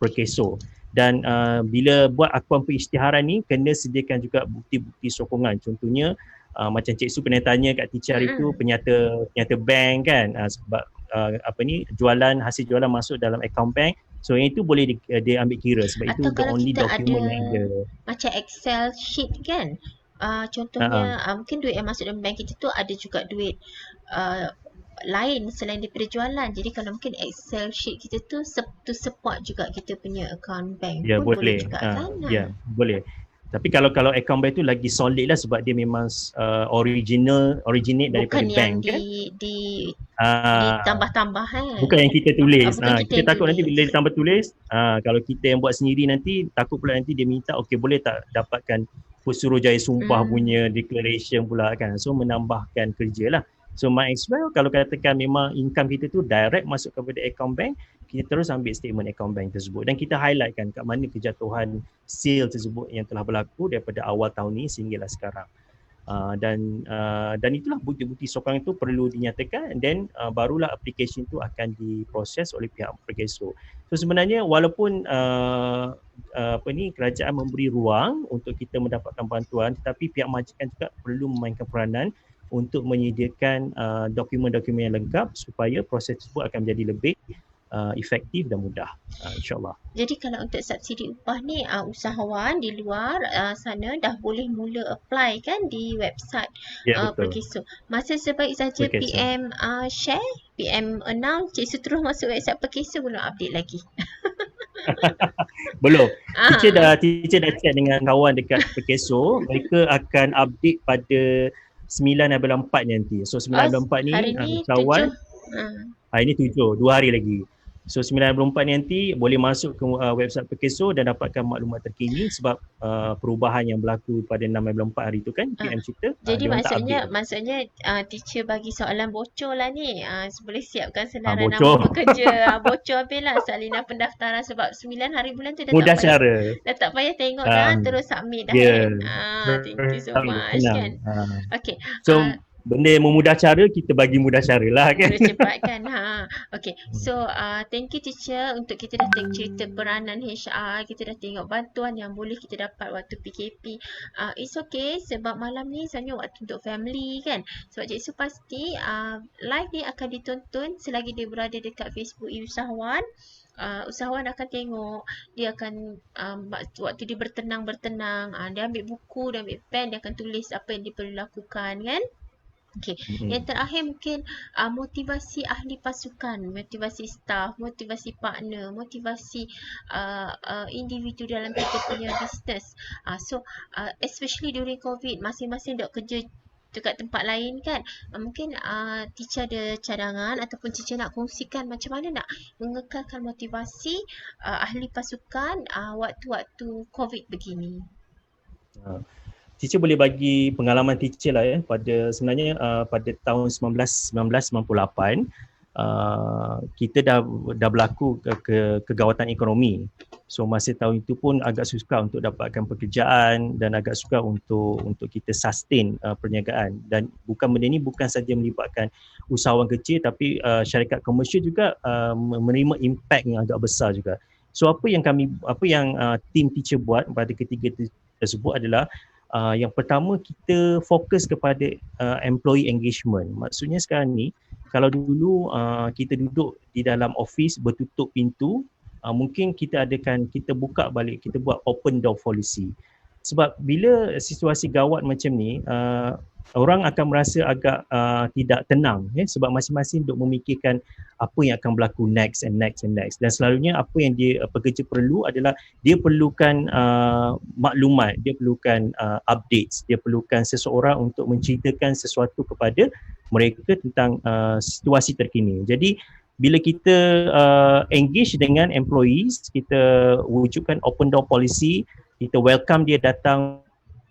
Perkeso. Dan bila buat akuan pengisytiharan ni kena sediakan juga bukti-bukti sokongan. Contohnya macam Cik Su pernah tanya kat teacher itu penyata bank kan, sebab hasil jualan masuk dalam akaun bank. So yang itu boleh dia ambil kira sebab atau itu the only document ada, yang ada. Macam Excel sheet kan. Contohnya mungkin duit yang masuk dalam bank kita tu ada juga duit lain selain daripada jualan. Jadi kalau mungkin Excel sheet kita tu to support juga kita punya account bank Ya pun boleh boleh. juga kan. Ya boleh. Tapi kalau account bank tu lagi solid lah sebab dia memang originate daripada Bukan yang bank kan. di Ah, ditambah-tambah kan. bukan yang kita tulis. Bukan kita Kita yang takut nanti tulis. bila ditambah tulis, kalau kita yang buat sendiri nanti takut pula nanti dia minta okey boleh tak dapatkan Suruhjaya Sumpah punya declaration pula kan. So menambahkan kerja lah. So might as well kalau katakan memang income kita tu direct masuk kepada account bank, kita terus ambil statement account bank tersebut dan kita highlightkan kat mana kejatuhan sale tersebut yang telah berlaku daripada awal tahun ni sehinggalah sekarang. Dan itulah bukti-bukti sokongan itu perlu dinyatakan dan barulah aplikasi itu akan diproses oleh pihak Perkeso. So sebenarnya walaupun kerajaan memberi ruang untuk kita mendapatkan bantuan, tetapi pihak majikan juga perlu memainkan peranan untuk menyediakan dokumen-dokumen yang lengkap supaya proses tersebut akan menjadi lebih efektif dan mudah, insyaAllah. Jadi kalau untuk subsidi upah ni usahawan di luar sana dah boleh mula apply kan di website Perkeso. Masa sebaik saja Perkeso. PM share, PM announce, Cik terus masuk website Perkeso belum update lagi. Belum. Teacher dah check dengan kawan dekat Perkeso, mereka akan update pada 9/4 nanti. So 9/4 ni hari ni kawan 7. Hari ni 7, 2 hari lagi. So 9/4 nanti boleh masuk ke website Perkeso dan dapatkan maklumat terkini sebab perubahan yang berlaku pada 6/4 hari tu kan PM cerita. Jadi maksudnya teacher bagi soalan bocor lah ni. Boleh siapkan senarai nama pekerja. Bocor habis lah salina pendaftaran sebab 9 hari bulan tu dah mudah tak payah tengok dah terus submit dah kan. Thank you so much kan. Okay. So benda yang memudah cara, kita bagi mudah cara lah kan. Terus cepatkan. Okay. So, thank you teacher untuk kita dah tengok cerita peranan HR. Kita dah tengok bantuan yang boleh kita dapat waktu PKP. It's okay sebab malam ni sebenarnya waktu untuk family kan. Sebab Cik Su pasti live ni akan ditonton selagi dia berada dekat Facebook usahawan. Usahawan akan tengok, dia akan waktu dia bertenang, dia ambil buku, dia ambil pen, dia akan tulis apa yang dia perlu lakukan kan. Okay. Yang terakhir mungkin motivasi ahli pasukan, motivasi staff, motivasi partner, motivasi individu dalam kita punya business. So especially during COVID, masing-masing dok kerja dekat tempat lain kan. Mungkin teacher ada cadangan ataupun teacher nak kongsikan macam mana nak mengekalkan motivasi ahli pasukan waktu-waktu COVID begini. Teacher boleh bagi pengalaman teacher lah ya. Sebenarnya pada tahun 1998 kita dah berlaku kegawatan ekonomi. So masa tahun itu pun agak susah untuk dapatkan pekerjaan dan agak susah untuk kita sustain perniagaan. Dan benda ni bukan saja melibatkan usahawan kecil tapi syarikat komersial juga menerima impact yang agak besar juga. So apa yang team teacher buat pada ketiga tersebut adalah yang pertama kita fokus kepada employee engagement. Maksudnya sekarang ni kalau dulu kita duduk di dalam office bertutup pintu, mungkin kita buka balik, kita buat open door policy. Sebab bila situasi gawat macam ni, orang akan merasa agak tidak tenang sebab masing-masing duk memikirkan apa yang akan berlaku next. Dan selalunya apa yang pekerja perlu adalah dia perlukan maklumat, dia perlukan updates, dia perlukan seseorang untuk menceritakan sesuatu kepada mereka tentang situasi terkini. Jadi bila kita engage dengan employees, kita wujudkan open door policy, kita welcome dia datang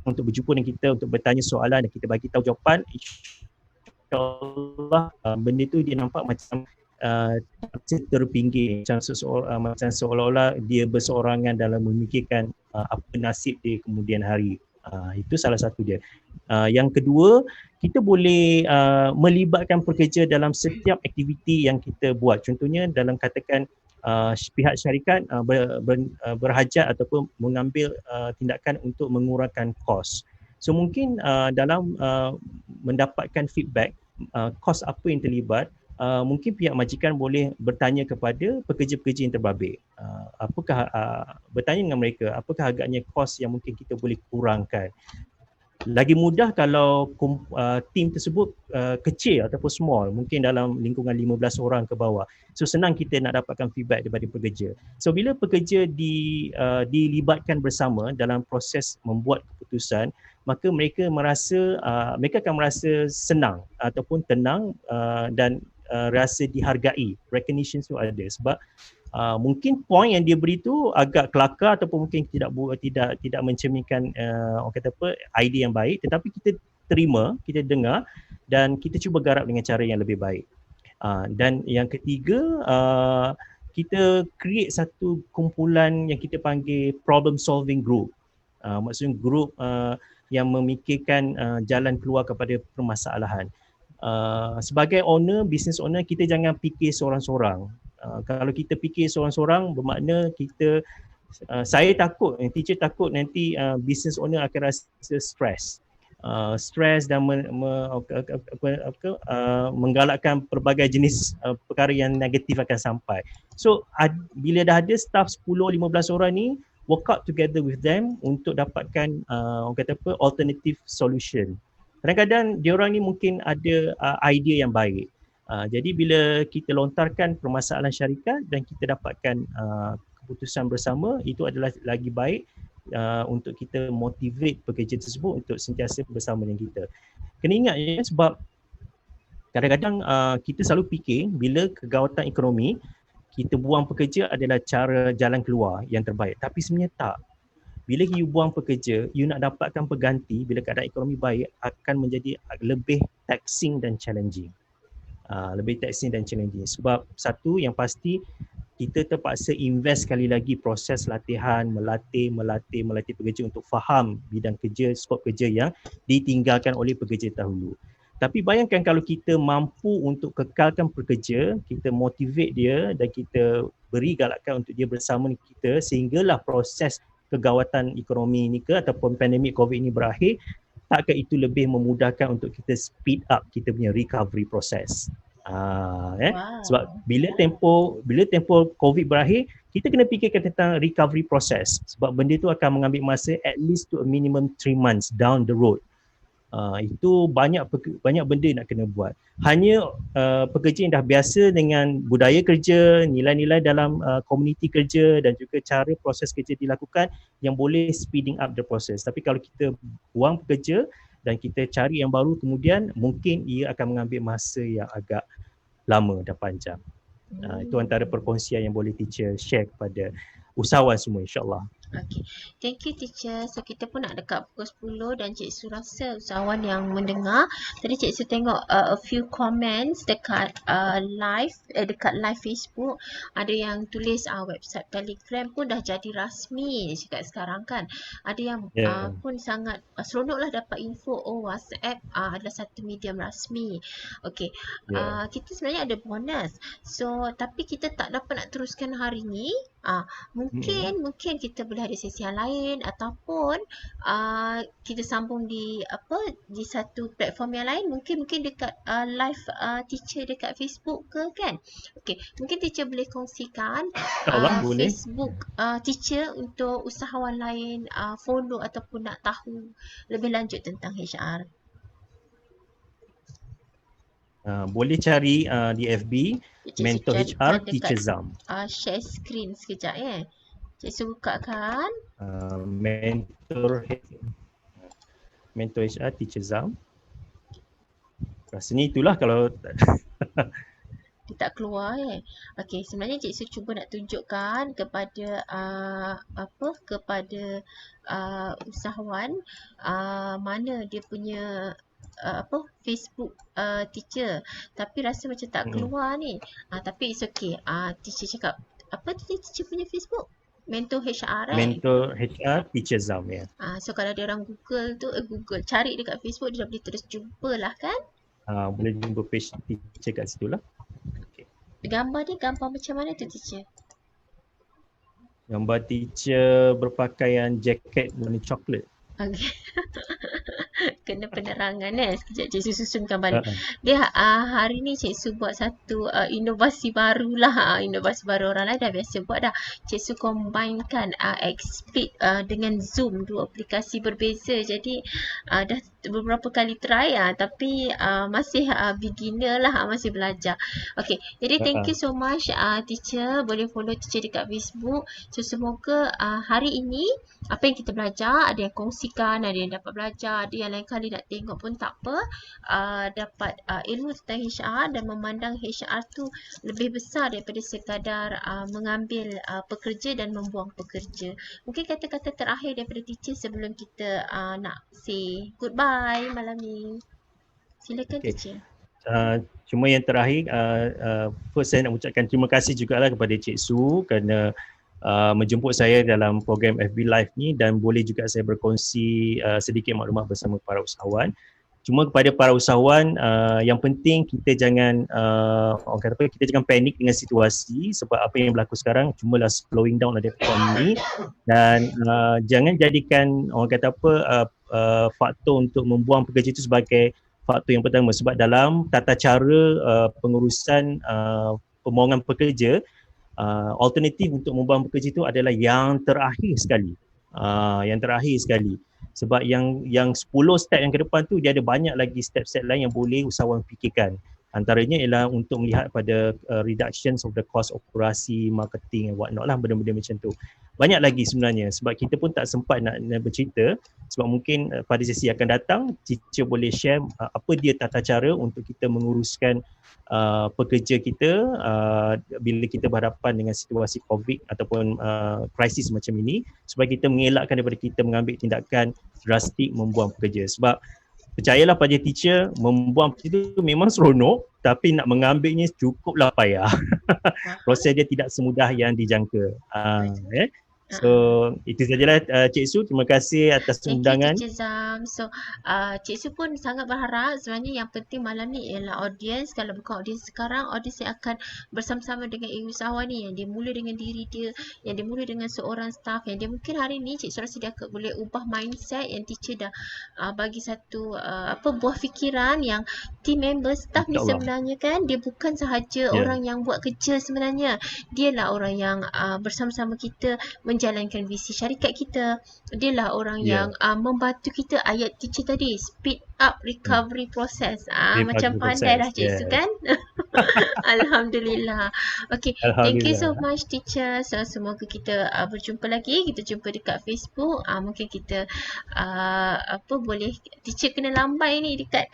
untuk berjumpa dengan kita, untuk bertanya soalan dan kita bagi tahu jawapan. InsyaAllah benda tu dia nampak macam terpinggir, macam seolah-olah dia berseorangan dalam memikirkan apa nasib dia kemudian hari. Itu salah satu dia. Yang kedua, kita boleh melibatkan pekerja dalam setiap aktiviti yang kita buat. Contohnya dalam katakan pihak syarikat berhajat ataupun mengambil tindakan untuk mengurangkan kos. So mungkin dalam mendapatkan feedback kos apa yang terlibat, mungkin pihak majikan boleh bertanya kepada pekerja-pekerja yang terbabit. Bertanya dengan mereka, apakah agaknya kos yang mungkin kita boleh kurangkan. Lagi mudah kalau tim tersebut kecil ataupun small, mungkin dalam lingkungan 15 orang ke bawah. So senang kita nak dapatkan feedback daripada pekerja. So bila pekerja dilibatkan bersama dalam proses membuat keputusan, maka mereka akan merasa senang ataupun tenang dan rasa dihargai. Recognition tu ada sebab mungkin point yang dia beri tu agak kelakar ataupun mungkin tidak mencerminkan orang kata apa, idea yang baik, tetapi kita terima, kita dengar dan kita cuba garap dengan cara yang lebih baik. Dan yang ketiga, kita create satu kumpulan yang kita panggil problem solving group. Maksudnya group yang memikirkan jalan keluar kepada permasalahan. Sebagai owner, business owner, kita jangan fikir seorang-seorang. Kalau kita fikir seorang-seorang, bermakna saya takut, teacher takut nanti business owner akan rasa stres. Stres dan menggalakkan pelbagai jenis perkara yang negatif akan sampai. So bila dah ada staff 10-15 orang ni, work out together with them untuk dapatkan orang kata apa, alternative solution. Kadang-kadang diorang ni mungkin ada idea yang baik. Jadi bila kita lontarkan permasalahan syarikat dan kita dapatkan keputusan bersama, itu adalah lagi baik untuk kita motivate pekerja tersebut untuk sentiasa bersama dengan kita. Kena ingat ya, sebab kadang-kadang kita selalu fikir bila kegawatan ekonomi, kita buang pekerja adalah cara jalan keluar yang terbaik. Tapi sebenarnya tak. Bila you buang pekerja, you nak dapatkan pengganti bila keadaan ekonomi baik akan menjadi lebih taxing dan challenging. Sebab satu yang pasti, kita terpaksa invest sekali lagi proses latihan, melatih pekerja untuk faham bidang kerja, skop kerja yang ditinggalkan oleh pekerja dahulu. Tapi bayangkan kalau kita mampu untuk kekalkan pekerja, kita motivate dia dan kita beri galakan untuk dia bersama kita sehinggalah proses kegawatan ekonomi ni ataupun pandemik COVID ini berakhir, takkah itu lebih memudahkan untuk kita speed up kita punya recovery process. Wow. Sebab bila tempoh COVID berakhir, kita kena fikirkan tentang recovery process sebab benda tu akan mengambil masa at least to a minimum 3 months down the road. Itu banyak benda nak kena buat. Hanya pekerja yang dah biasa dengan budaya kerja, nilai-nilai dalam komuniti kerja dan juga cara proses kerja dilakukan yang boleh speeding up the process. Tapi kalau kita buang pekerja dan kita cari yang baru, kemudian mungkin ia akan mengambil masa yang agak lama dan panjang. Itu antara perkongsian yang boleh teacher share kepada usahawan semua, insyaAllah. Okay, thank you teacher. So kita pun nak dekat pukul 10 dan Cik Su rasa usahawan yang mendengar. Tadi Cik Su tengok a few comments dekat live Facebook. Ada yang tulis website Telegram pun dah jadi rasmi dekat sekarang kan. Ada yang pun sangat seronok lah dapat info WhatsApp adalah satu medium rasmi. Okay, kita sebenarnya ada bonus. So tapi kita tak dapat nak teruskan hari ni. Mungkin kita boleh ada sesi yang lain ataupun kita sambung di satu platform yang lain, mungkin dekat live teacher dekat Facebook ke kan. Okey, mungkin teacher boleh kongsikan Facebook teacher untuk usahawan lain follow ataupun nak tahu lebih lanjut tentang HR. Boleh cari di FB Mentor HR Teacher Zam. Share screen sekejap ya. Cik Su buka kan. Mentor HR Teacher Zam. Rasanya itulah kalau dia tak keluar Okey, sebenarnya Cik Su cuba nak tunjukkan kepada kepada usahawan mana dia punya Facebook teacher, tapi rasa macam tak keluar ni. Tapi it's okay. Teacher cakap apa tadi teacher punya Facebook? Mentor HR Mentor HR Teacher Zam ya. So kalau dia orang Google tu cari dekat Facebook, dia dah boleh terus jumpa lah kan. Boleh jumpa page teacher kat situ lah. Okay. Gambar macam mana tu teacher? Gambar teacher berpakaian jaket warna coklat. Okay. kena penerangan sekejap Cik Su susunkan balik. Uh-uh. Dia hari ni Cik Su buat satu inovasi baru lah. Inovasi baru, orang lain dah biasa buat dah. Cik Su combinekan XSpeed dengan Zoom, dua aplikasi berbeza. Jadi dah beberapa kali try tapi masih beginner lah, masih belajar. Okay, jadi thank you so much teacher. Boleh follow teacher dekat Facebook. So semoga hari ini apa yang kita belajar, ada yang kongsikan, ada yang dapat belajar, ada yang lain kali nak tengok pun tak apa, dapat ilmu tentang HR dan memandang HR tu lebih besar daripada sekadar mengambil pekerja dan membuang pekerja. Mungkin kata-kata terakhir daripada teacher sebelum kita nak say goodbye malam ni. Silakan teacher. Cuma yang terakhir, first saya nak ucapkan terima kasih jugalah kepada Cik Su kerana menjemput saya dalam program FB Live ni dan boleh juga saya berkongsi sedikit maklumat bersama para usahawan. Cuma kepada para usahawan, yang penting kita jangan orang kata apa, kita jangan panik dengan situasi sebab apa yang berlaku sekarang cumalah slowing down ada ekonomi dan jangan jadikan orang kata apa faktor untuk membuang pekerja itu sebagai faktor yang pertama, sebab dalam tata cara pengurusan pemohon pekerja, alternatif untuk membuang pekerja itu adalah yang terakhir sekali. Yang terakhir sekali. Sebab yang 10 step yang ke depan tu dia ada banyak lagi step-step lain yang boleh usahawan fikirkan. Antaranya ialah untuk melihat pada reductions of the cost operasi, marketing and whatnot lah, benda-benda macam tu. Banyak lagi sebenarnya sebab kita pun tak sempat nak bercerita sebab mungkin pada sesi akan datang teacher boleh share apa dia tata cara untuk kita menguruskan pekerja kita bila kita berhadapan dengan situasi COVID ataupun krisis macam ini supaya kita mengelakkan daripada kita mengambil tindakan drastik membuang pekerja. Sebab percayalah pada teacher, membuang pekerja itu memang seronok tapi nak mengambilnya cukuplah payah. Proses dia tidak semudah yang dijangka. So itu sajalah Cik Su, terima kasih atas undangan. Thank you Cik Zam. So Cik Su pun sangat berharap sebenarnya yang penting malam ni ialah audience. Kalau bukan audience sekarang, audience yang akan bersama-sama dengan usahawan ni, yang dia mula dengan diri dia, yang dia mula dengan seorang staff, yang dia mungkin hari ni Cik Su rasa dia akan boleh ubah mindset yang teacher dah bagi satu buah fikiran yang team member, staff ni sebenarnya kan dia bukan sahaja orang yang buat kerja sebenarnya. Dia lah orang yang bersama-sama kita menjalankan visi syarikat kita. Dialah orang yang membantu kita, ayat teacher tadi, speed up recovery process. Macam pandai dah Cik Su kan? Alhamdulillah. Okay, thank you so much teacher. So semoga kita berjumpa lagi. Kita jumpa dekat Facebook. Mungkin kita boleh teacher kena lambai ni dekat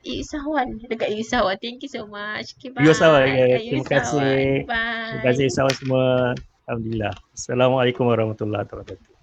usahawan. Dekat usahawan. Thank you so much. Okay, bye. Usahawan, terima kasih. Bye. Terima kasih usahawan semua. Alhamdulillah. Assalamualaikum warahmatullahi wabarakatuh.